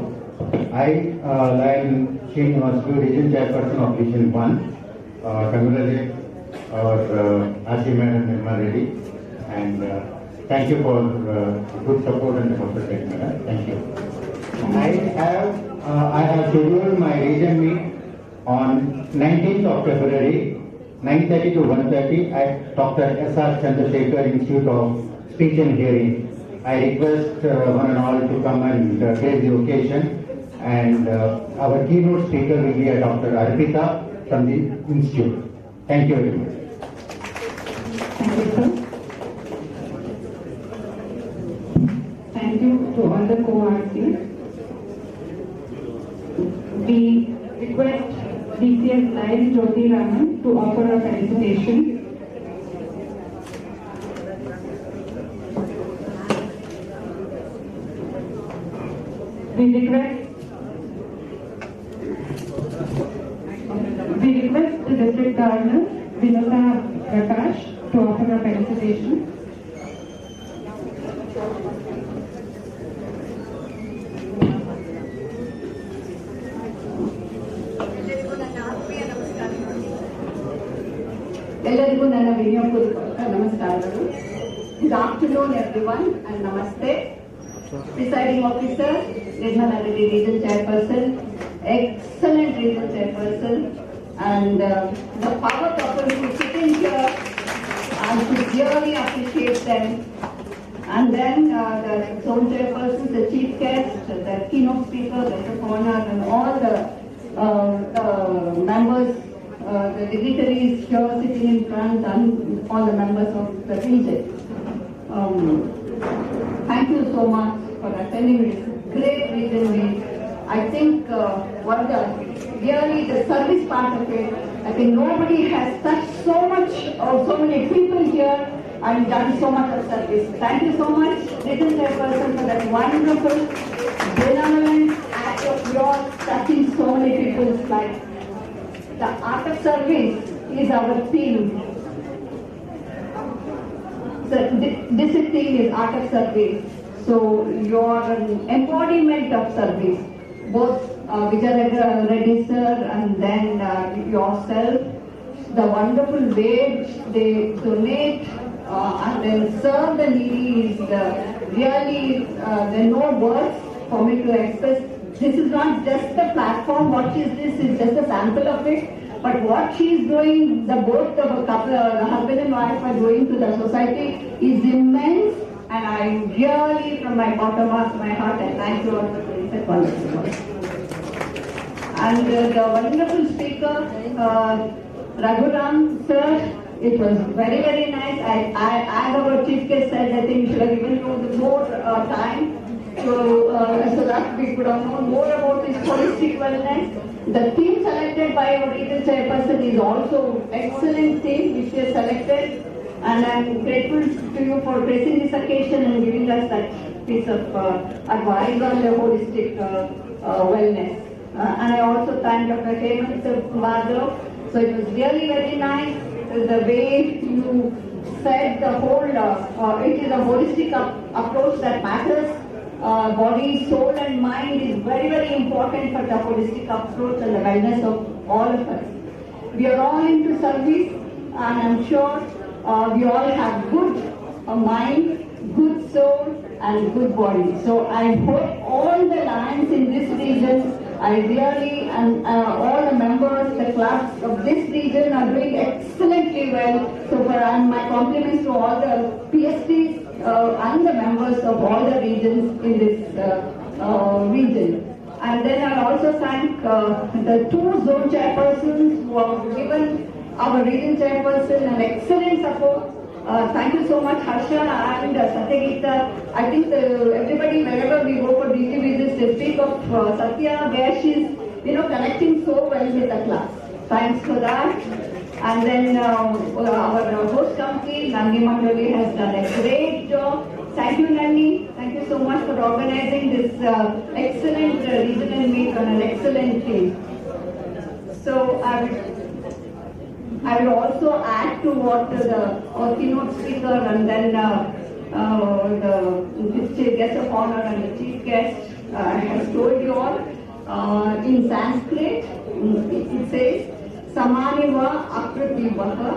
I, Lion Srinivaslu, Region Chairperson of Region 1, congratulate our RC Madam Nirmala Reddy and thank you for good support and cooperation, Madam. Thank you. I have scheduled my region meet on 19th of February, 9:30 to 1:30 at Dr. S.R. Chandrasekhar Institute of Speech and Hearing. I request one and all to come and grace the occasion. And our keynote speaker will be Dr. Arpita from the Institute. Thank you very much. Thank you, sir. Thank you to all the co-artists. We request DCS Lion Jyoti Raman to offer a felicitation. We request the District Governor, Vinita Prakash, to offer a felicitation. Good afternoon, everyone, and namaste. Presiding officer, Nirmala Regional Chairperson, excellent Regional Chairperson, and the power couple who sit in here, and to really appreciate them. And then the zone chairpersons, the chief guest, the keynote speaker, the honor, and all the members, the dignitaries here sitting in front, and all the members of the region. Thank you so much for attending this great region meet. I think really the service part of it, I think nobody has touched so much or so many people here and done so much of service. Thank you so much, Regional Chairperson, for that wonderful, benevolent act of yours, touching so many people's lives. The art of service is our theme. So this theme is art of service. So you are an embodiment of service. Both Vivekanand Reddy sir and then yourself, the wonderful way they donate and then serve the needy is really, there are no words for me to express. This is not just the platform, what is this is just a sample of it, but what she is doing, both of a couple, the husband and wife are doing to the society is immense, and I really, from my bottom of my heart, I thank you all for doing that wonderful work. And the wonderful speaker, Raghu Ram sir, it was very, very nice. As our chief guest said, I think we should have given you more time so that we could have known more about this holistic wellness. The theme selected by our regional chairperson is also excellent theme which we have selected, and I am grateful to you for gracing this occasion and giving us that piece of advice on the holistic wellness. And I also thank Dr. Hemant Bhargav. So it was really very nice the way you said the whole, it is a holistic approach that matters. Body, soul and mind is very, very important for the holistic approach and the wellness of all of us. We are all into service, and I'm sure we all have good mind, good soul and good body. So I hope all the lions in this region, I really, and all the members, the clubs of this region are doing excellently well. So and my compliments to all the PSTs and the members of all the regions in this region. And then I also thank the two zone chairpersons who have given our region chairperson an excellent support. Thank you so much, Harsha and Satyagita. I think everybody, wherever we go for DG visits, they speak of Satya, where she's, connecting so well with the class. Thanks for that. And then our host company, Nandi Mandali, has done a great job. Thank you, Nandi. Thank you so much for organizing this excellent regional meet on an excellent team. So I will also add to what the keynote speaker and then the guest of honor and the chief guest has told you all. In Sanskrit, it says, Samani va akriti vaha,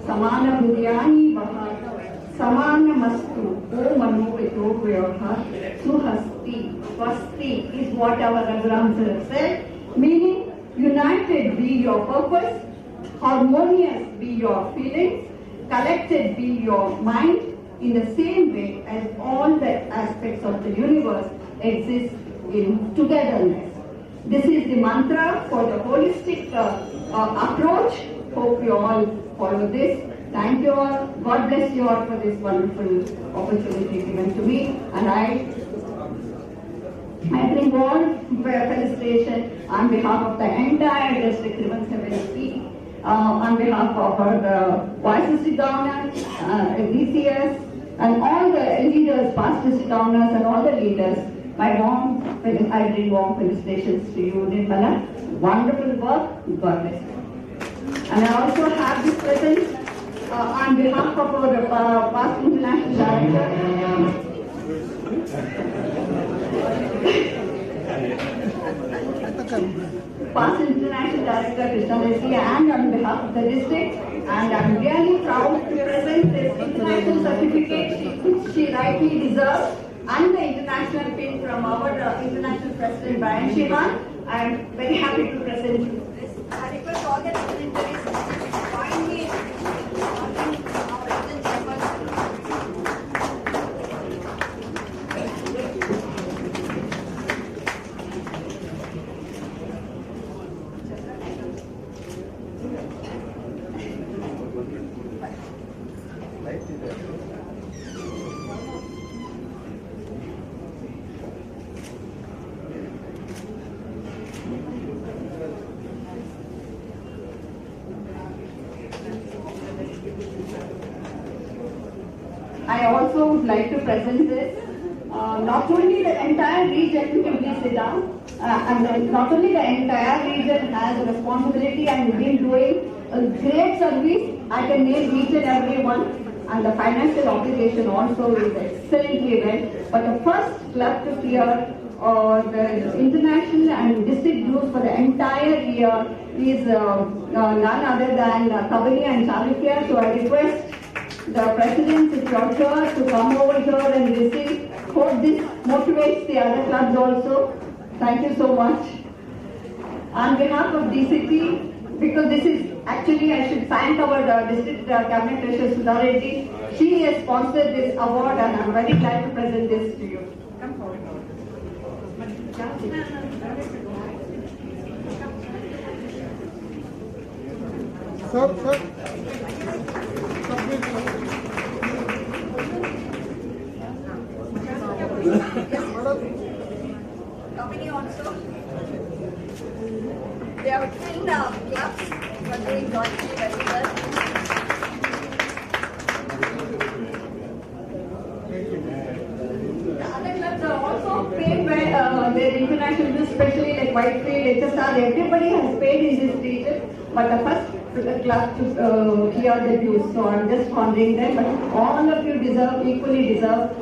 samana buryani vaha, samana mastu, o manu ito vyaha, suhasti, swasti is what our Raghu Ram sir said, meaning united be your purpose, harmonious be your feelings, collected be your mind, in the same way as all the aspects of the universe exist in togetherness. This is the mantra for the holistic approach. Hope you all follow this. Thank you all. God bless you all for this wonderful opportunity given to me. And I bring all felicitation on behalf of the entire district, 7C, on behalf of our vice district governors, DCS, and all the leaders, past district governors, and all the leaders. I bring warm felicitations to you, Nirmala. Wonderful work. God bless you. And I also have this present on behalf of our past international director. Past International Director Krishna Reddy, and on behalf of the district, And I'm really proud to present this international certificate which she rightly deserves and the international pin from our international president Brian Shivan. I'm very happy to present you this. I request all the dignitaries to join me in honoring our President Chairperson. I also would like to present this. Not only the entire region, you can please sit down, and not only the entire region has a responsibility and been doing a great service. I can name each and every one, and the financial obligation also is excellently met. But the first club to clear the international and district dues for the entire year is none other than Kavani and Chalukya. So I request the president is your here to come over here and receive. Hope this motivates the other clubs also. Thank you so much. On behalf of DCT, because this is actually, I should thank our district cabinet treasurer Sudha Reddy. She has sponsored this award and I'm very glad to present this to you. Come forward. Sir. Company also. They have twin clubs, but doing jointly very well. The other clubs are also paid by their international dues, especially like Whitefield, HSR. Everybody has paid in this region, but the first club to clear the dues. So I'm just honoring them, but all of you equally deserve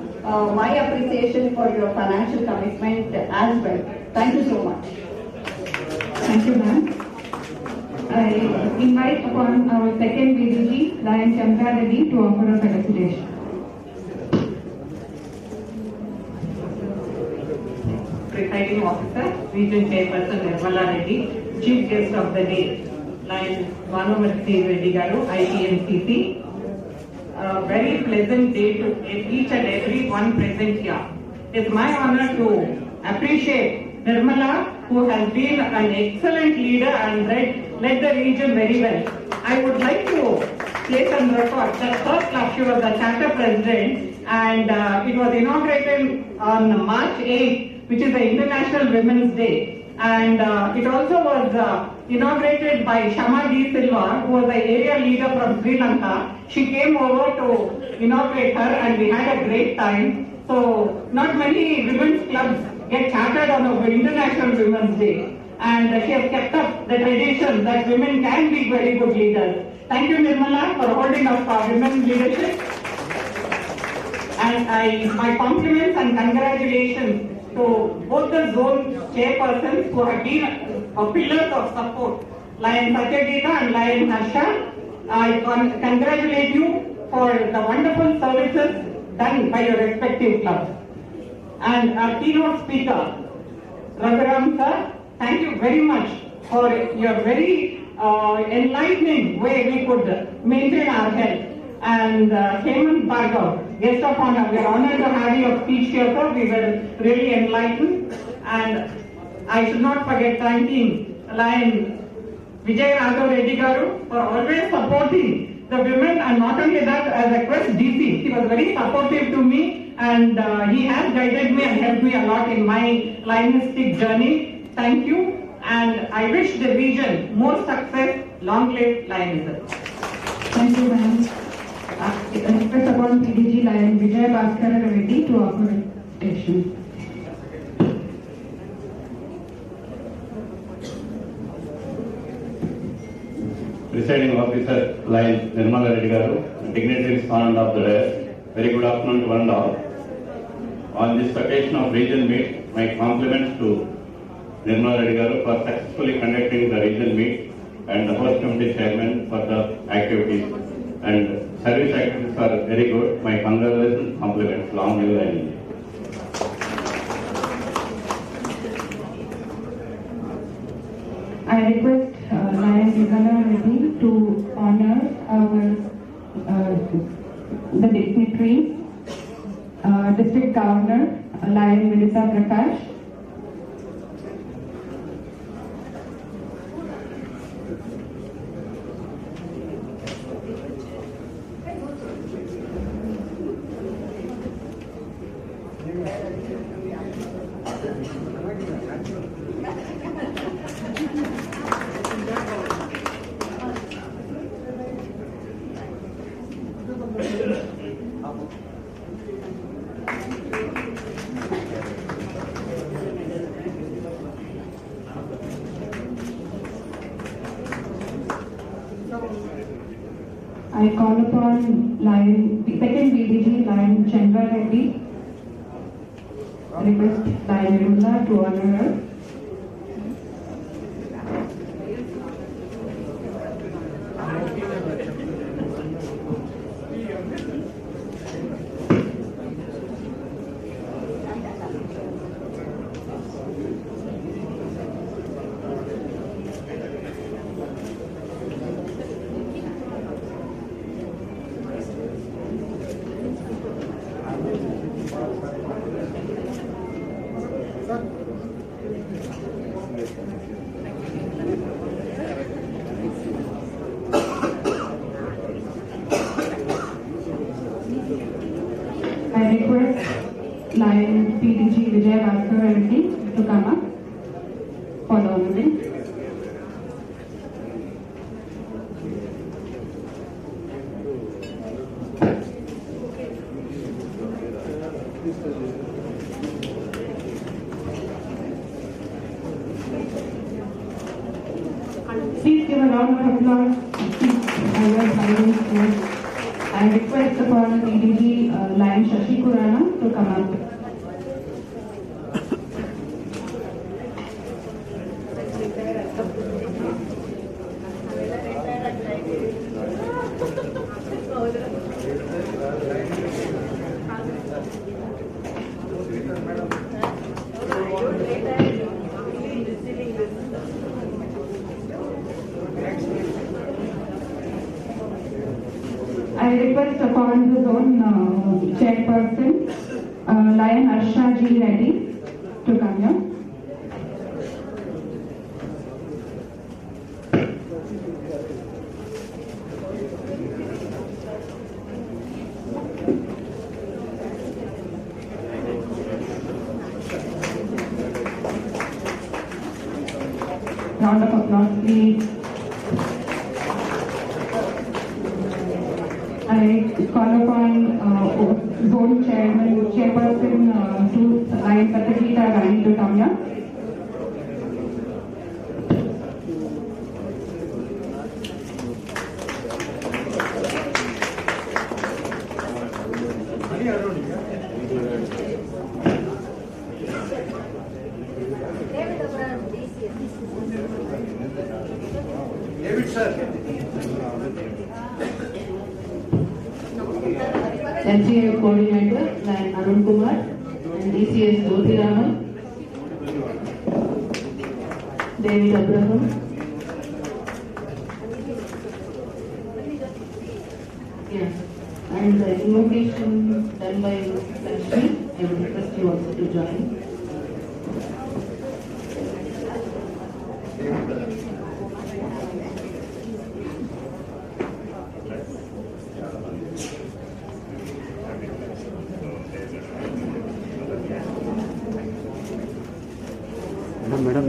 my appreciation for your financial commitment as well. Thank you so much. Thank you, ma'am. I invite upon our second VDG, Lion Chandra Reddy, to offer a felicitation. Presiding Officer, Region Chairperson Nirmala Reddy, Chief Guest of the Day, Lion Bhanumurthy Reddy Garu, IPMCC. A very pleasant day to each and every one present here. It's my honor to appreciate Nirmala, who has been an excellent leader and led the region very well. I would like to place on record that first club she was the charter president, and it was inaugurated on March 8th, which is the International Women's Day. And it also was inaugurated by Shama D. Silva, who was the area leader from Sri Lanka. She came over to inaugurate her and we had a great time. So not many women's clubs get chartered on the International Women's Day. And she has kept up the tradition that women can be very good leaders. Thank you, Nirmala, for holding up women's leadership. And my compliments and congratulations to both the zone chairpersons who have been pillars of support, Lion Satyagita and Lion Harsha. I congratulate you for the wonderful services done by your respective clubs. And our keynote speaker, Raghu Ram sir, thank you very much for your very enlightening way we could maintain our health. And Hemant Bhargav, guest of honor, we are honored to have your speech here, sir. We were really enlightened. And I should not forget thanking Lion Vivekanand Reddy Garu for always supporting the women, and not only that, as a Quest DC, he was very supportive to me, and he has guided me and helped me a lot in my lionistic journey. Thank you, and I wish the region more success. Long live Lionism. Thank you, ma'am. I request upon PDG Lion Vivekanand Reddy to offer a presentation. Presiding Officer Lion Nirmala Reddy Garu, dignitaries on and off the dais. Very good afternoon to one and all. On this occasion of region meet, my compliments to Nirmala Reddy Garu for successfully conducting the region meet and the host committee chairman for the activities. And service activities are very good. My congratulations, compliments. Long live and I request Vivekanand Reddy to honor the dignitary, District Governor, Lion Vidita Prakash. I call upon second BDG Lion Chandra Reddy. Request Lion Nirmala to honor her. I request Lion PDG Reddy to come up for the honoring. Please give a round of applause. I request upon PDG Lion Shashi Kurana to come up. I request upon the zone chairperson, Lion Harsha G. Reddy, to come here. Round of applause, please. I call upon zone chairperson to Lion Patrajita Rani to come here. David sir. NCA coordinator Lion Arun Kumar and DCS Jyoti Raman, David Abraham, and the invocation done by Lakshmi. I would request you also to join. Madam.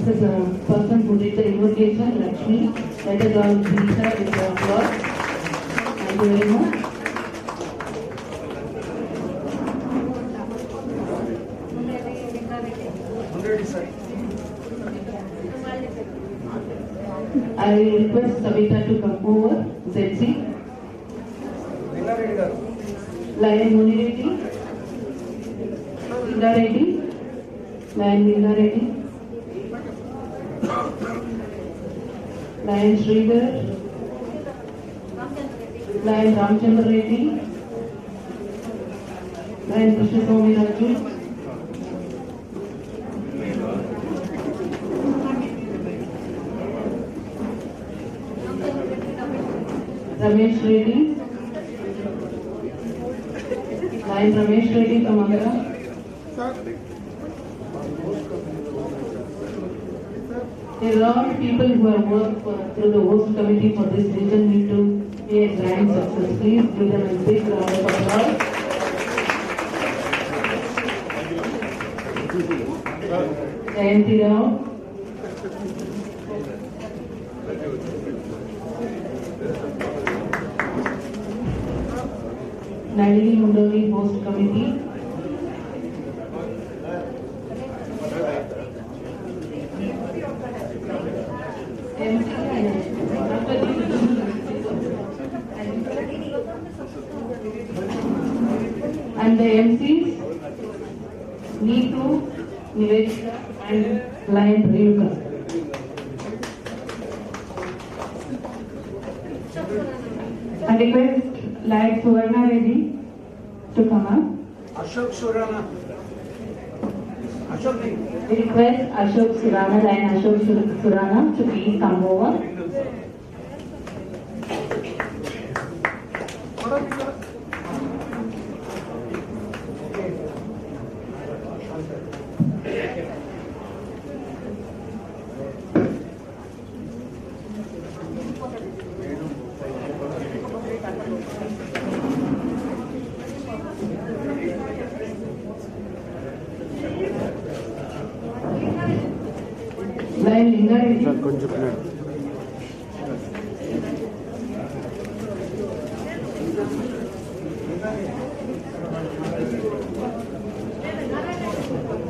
This is a person who did the invocation, Lakshmi. Let us all greet her with the applause. Thank you very much. I request Savita to come over, ZC. Lion Munireddy. Linda Reddy. Lion Linda Reddy. Lion Sridhar. Lion Ramchandra Reddy. Lion Krishna Swami Raju. Ramesh Reddy. Lion Ramesh Reddy from Andhra. There are a lot of people who have worked through the host committee for this region need to be a grand success. Please give them a big round of applause. Jayanti Rao. Nalini Mundoli Host Committee. And the MCs, Neetu, Nivedita and Lion Rayuka. I request Lion Suvarna Reddy to come up. Ashok Surana. Ashok. We request Ashok Surana, Lion Ashok Surana to please come over. Lion Linda Reddy.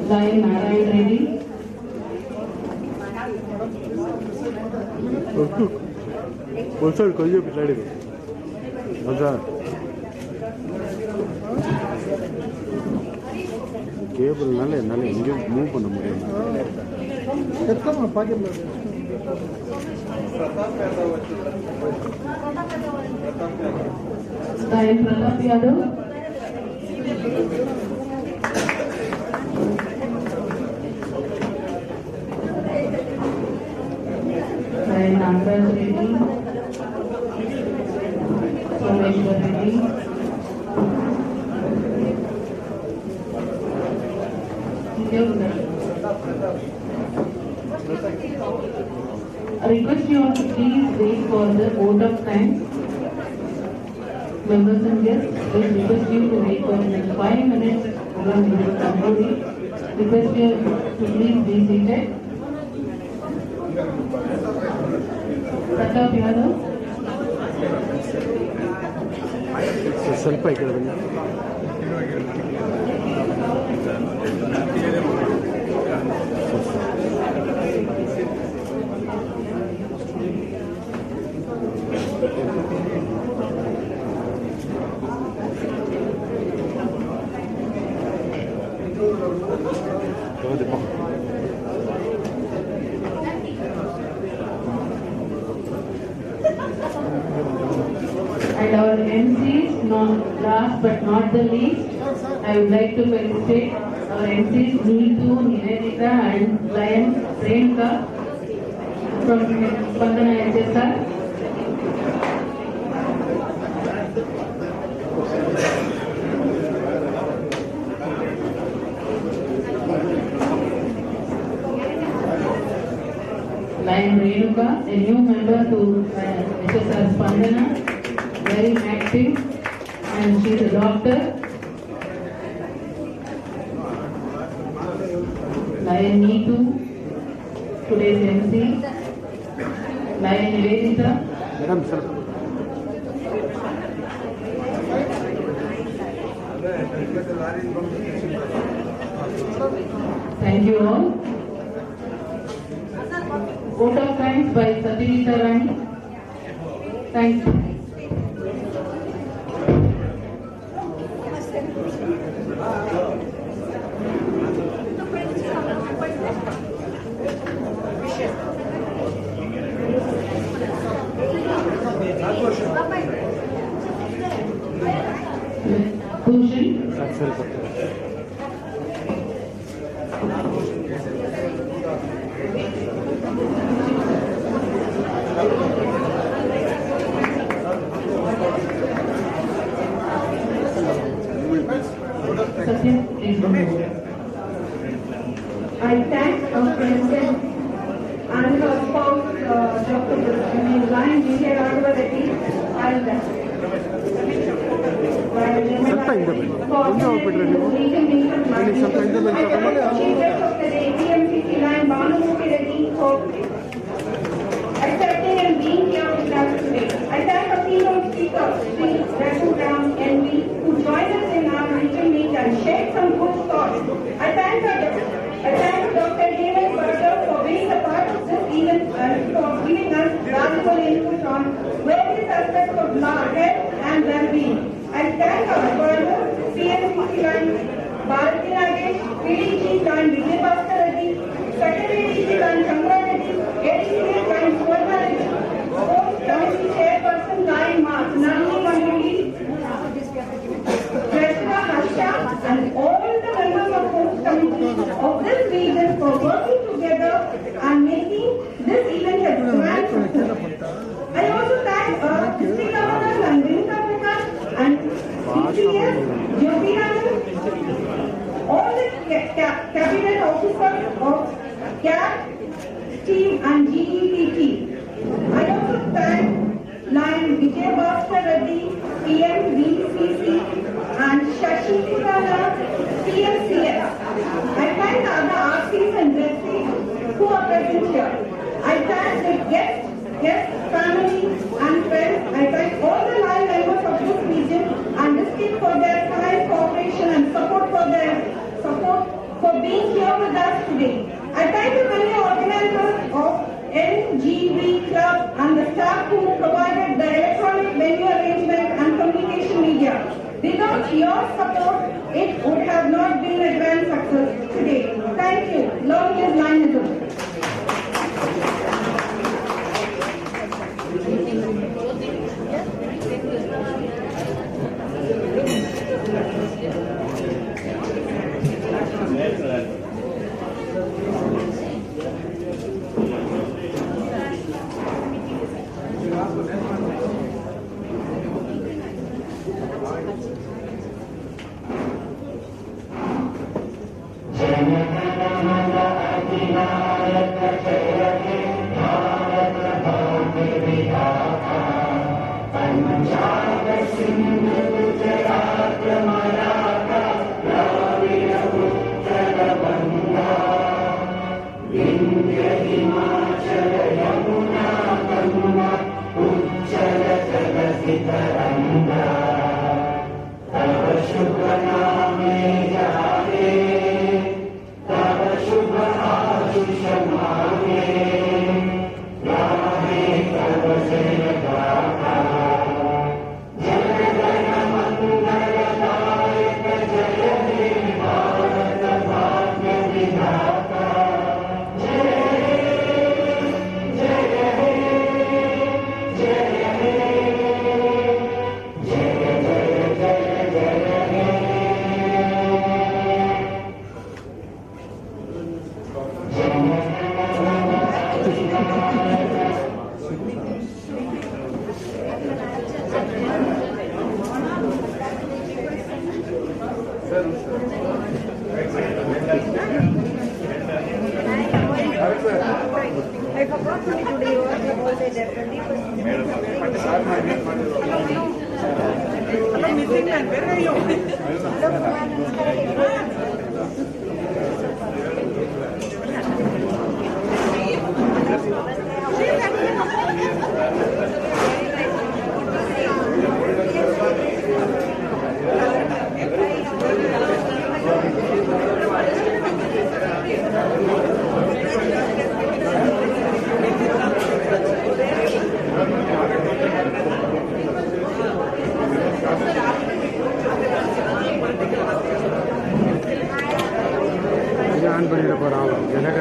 Lion Narayan Reddy. Bolsar kolye pichadi ko. Bolsar. Cable nalle inge move panna mudiyum. Etkama packet la. Lion Pratap Yadav. Lion Nagaraj Reddy. Someshwar Reddy. I request you all to please wait for the vote of thanks. Members and guests, I request you to wait for the next 5 minutes. Program will conclude. Request you to please be seated. Pratap Yadav. ಸ್ವಲ್ಪ ಈ ಕಡೆ ಬನ್ನಿ. And our MCs, last but not the least, I would like to felicitate our MCs Neetu, Nivedita and Lion Renka from Spandana HSR. Lion Renuka, a new member to HSR Spandana, very active, and she is a doctor. Lion Neetu, today's MC. Lion Nivedita. Thank you all. Vote of thanks by Satyajita Rani. Thank you. I thank our President and her spouse, Dr. Lion C.V.Raghu Reddy and IPMCC Hemant Bhargav for accepting and being here with us today. I thank our keynote speaker, Sri.Raghu Ram.NV, who joined us in our regional meet and shared some good thoughts. I thank Dr. Hemant Bhargav for being a part of this event and for giving us valuable input on various aspects of health and well-being. I thank our advisor, PMCC line, Bharathi, PDG line, Vivekanand, Secretary line, Congratulations, ADC line, Cordially, Sports Committee Chairperson line, Nirmala, Harsha, and all the members of Sports Committee of this region for working together and making this event a grand success. I also thank District Governor and Vivekanand and CCS, Jyotirani, all the cabinet officers of CAP team and GEP team. I also thank Lion Vijay Reddy, PMJF, and Shashi Purana, CMCS. I thank the other RCs and ZCs who are present here. I thank the guests, family and friends. I thank all the line members of this region and district for their kind cooperation and support for being here with us today. I thank the many organizers of NGV Club and the staff who provided the electronic venue arrangement and communication media. Without your support, it would have not been a grand success today. Thank you. Long live Lionism. I forgot to today all day that 20%. Hello, missing man, where are you?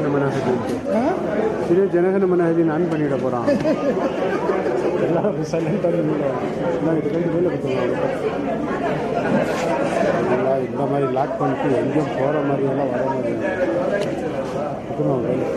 Jana Gana Mana ಹದಿಂತು ಇದೇ ಜನಗಣಮನ ಹದಿ ನಾನು பண்ணிட போகிறான் எல்லாரும் சைலண்டாக நான் இது ரெண்டு வேலை கொடுத்துருவாங்க இந்த மாதிரி லாக் பண்ணிட்டு எங்கேயும் போகிற மாதிரியெல்லாம் வர மாதிரி கொடுத்துருவாங்க வேலை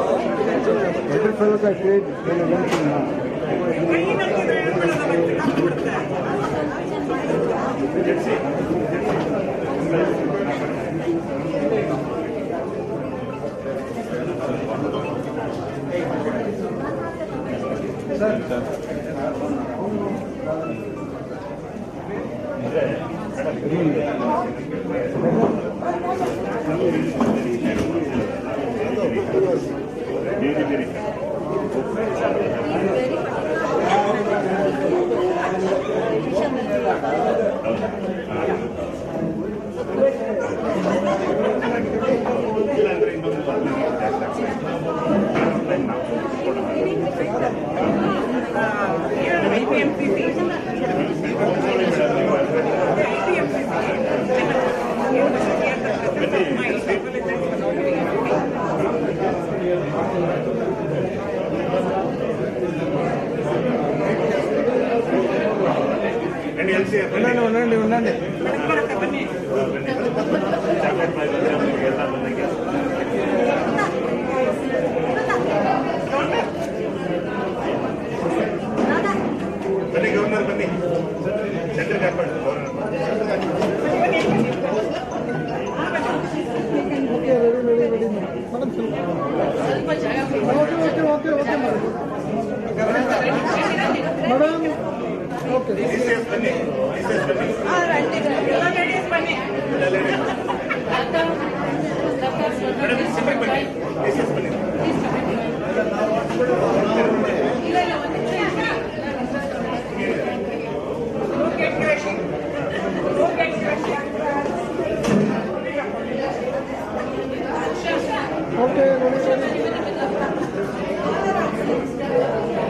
Every fellow that trade ఉండండి ಬನ್ನಿ ಗವರ್ನರ್ ಬನ್ನಿ ಸೆಂಟ್ರಲ್ ಗವರ್ನಮೆಂಟ್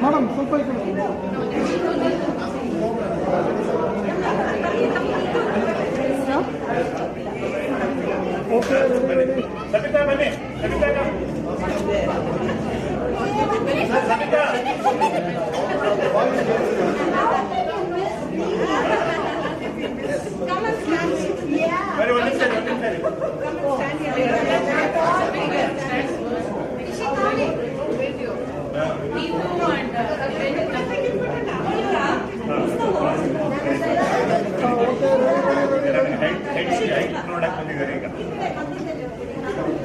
ಮೇಡಮ್ ಸ್ವಲ್ಪ ಓಕೆ ಸಬಿತಾ ಬನ್ನಿ Sabita Sabita very well said.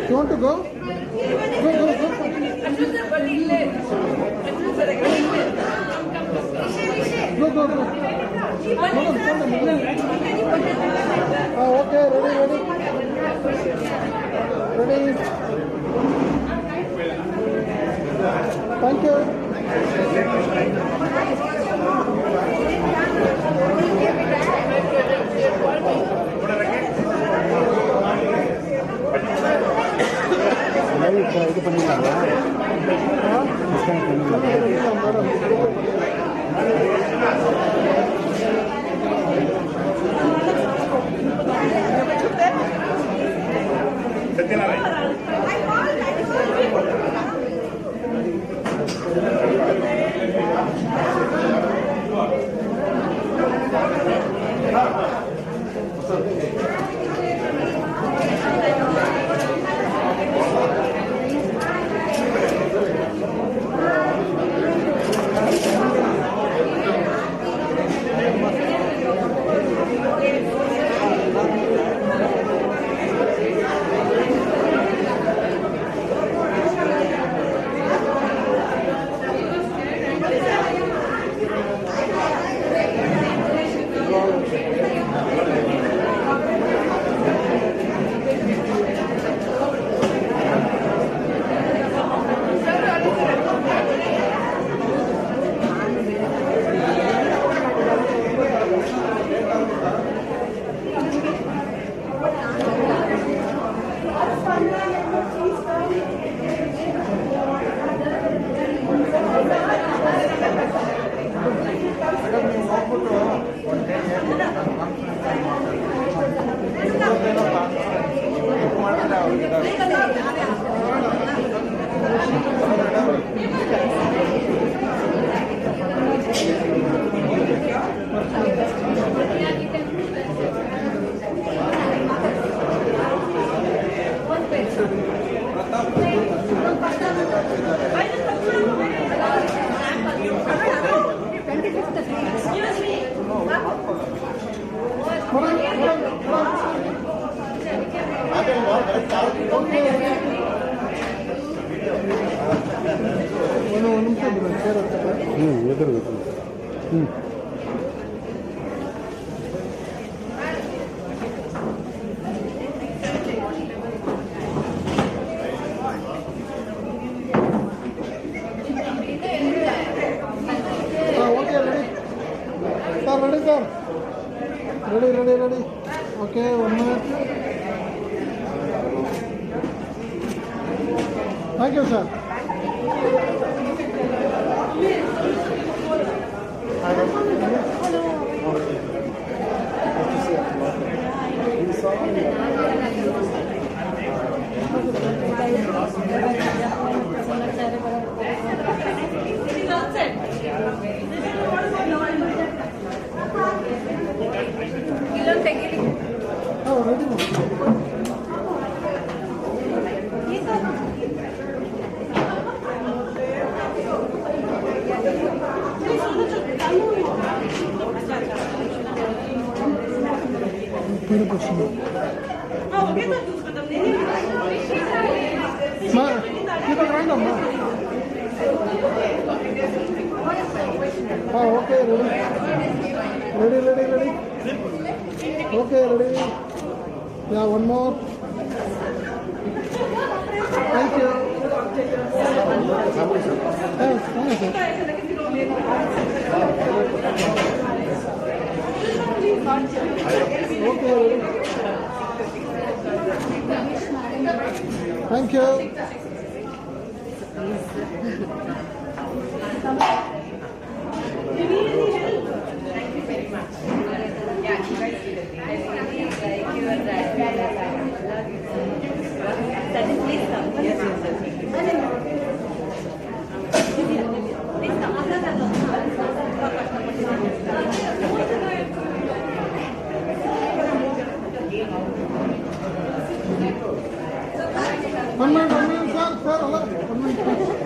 You want to go? Okay, ready. Thank you. இது பண்ணிடலாமா? Ready. Okay, 1 minute. Thank you, sir. Okay, ready. Okay, ready. Yeah, one more. Thank you. Thanks, sir. Okay, ready. Thank you. One minute, sir, hello. 1 minute.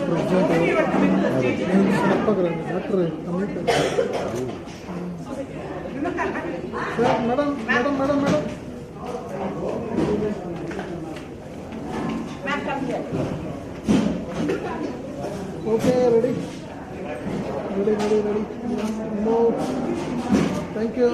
President doctor madam madam madam madam okay ready ready ready ready no thank you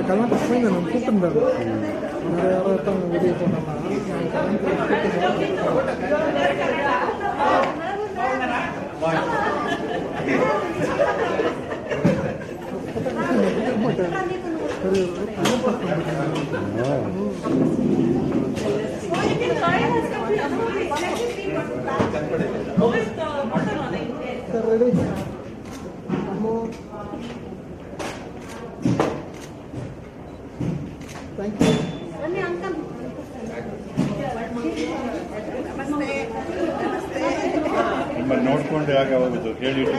Karnataka போய் நான் கூப்பிட்டுருந்தாரு நிறைய யாரோ ஒருத்தவங்க வெளியே போனாங்க ready? More. Thank you. ನಿಮ್ಮನ್ನು ನೋಡ್ಕೊಂಡು ಯಾಕೆ ಹೋಗುದು ಕೇಳಿಟ್ಟು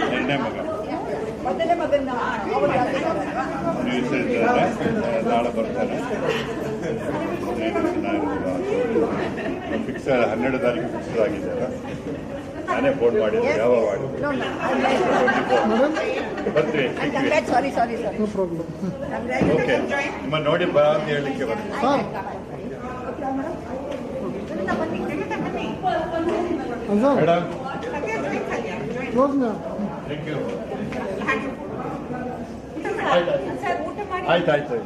ಎರಡನೇ ಮಗ ನೀವು ಸೇರಿದ್ದಾರೆ ನಾಳೆ ಬರ್ತಾರೆ ಫಿಕ್ಸ್ 12 ತಾರೀಕು ಫಿಕ್ಸ್ ಆಗಿದ್ದಾರೆ ನಾನೇ ಫೋನ್ ಮಾಡಿದ್ದೆ ಯಾವಾಗ ಬರ್ತೀವಿ ಓಕೆ ನಿಮ್ಮ ನೋಡಿ ಬಾ ಅಂತ ಹೇಳಲಿಕ್ಕೆ ಬರ್ತೀನಿ ಮೇಡಮ್ ಥ್ಯಾಂಕ್ ಯು ಆಯ್ತು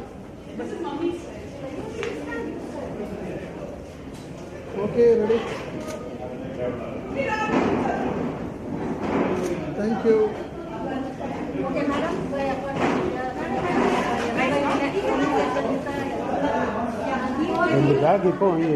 ಓಕೆ ರೆಡಿ ಥ್ಯಾಂಕ್ ಯು ಒಂದು ಬ್ಯಾಗ್ ಇಪ್ಪೋ ಹಂಗೆ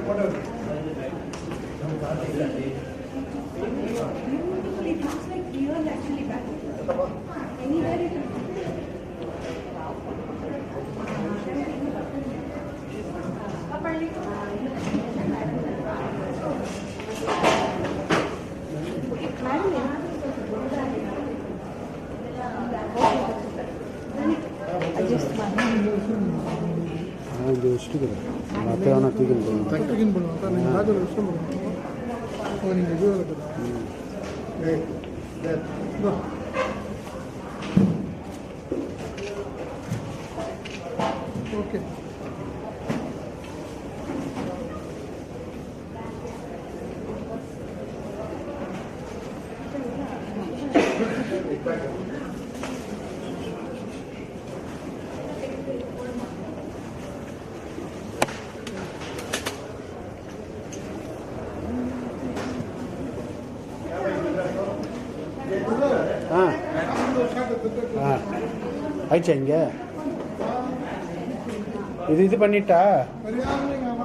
It looks like real actually back. Anywhere it இது வச்சுட்டு மற்ற வேணா தூக்கின்னு போகணும். தக்கின்னு பண்ணுவாங்க நீங்கள் ராஜோட விஷயம் பண்ணுவாங்க அப்போ நீங்கள் இது ஓகே ஆயிடுச்சா இங்கே இது பண்ணிட்டா பரியாரம்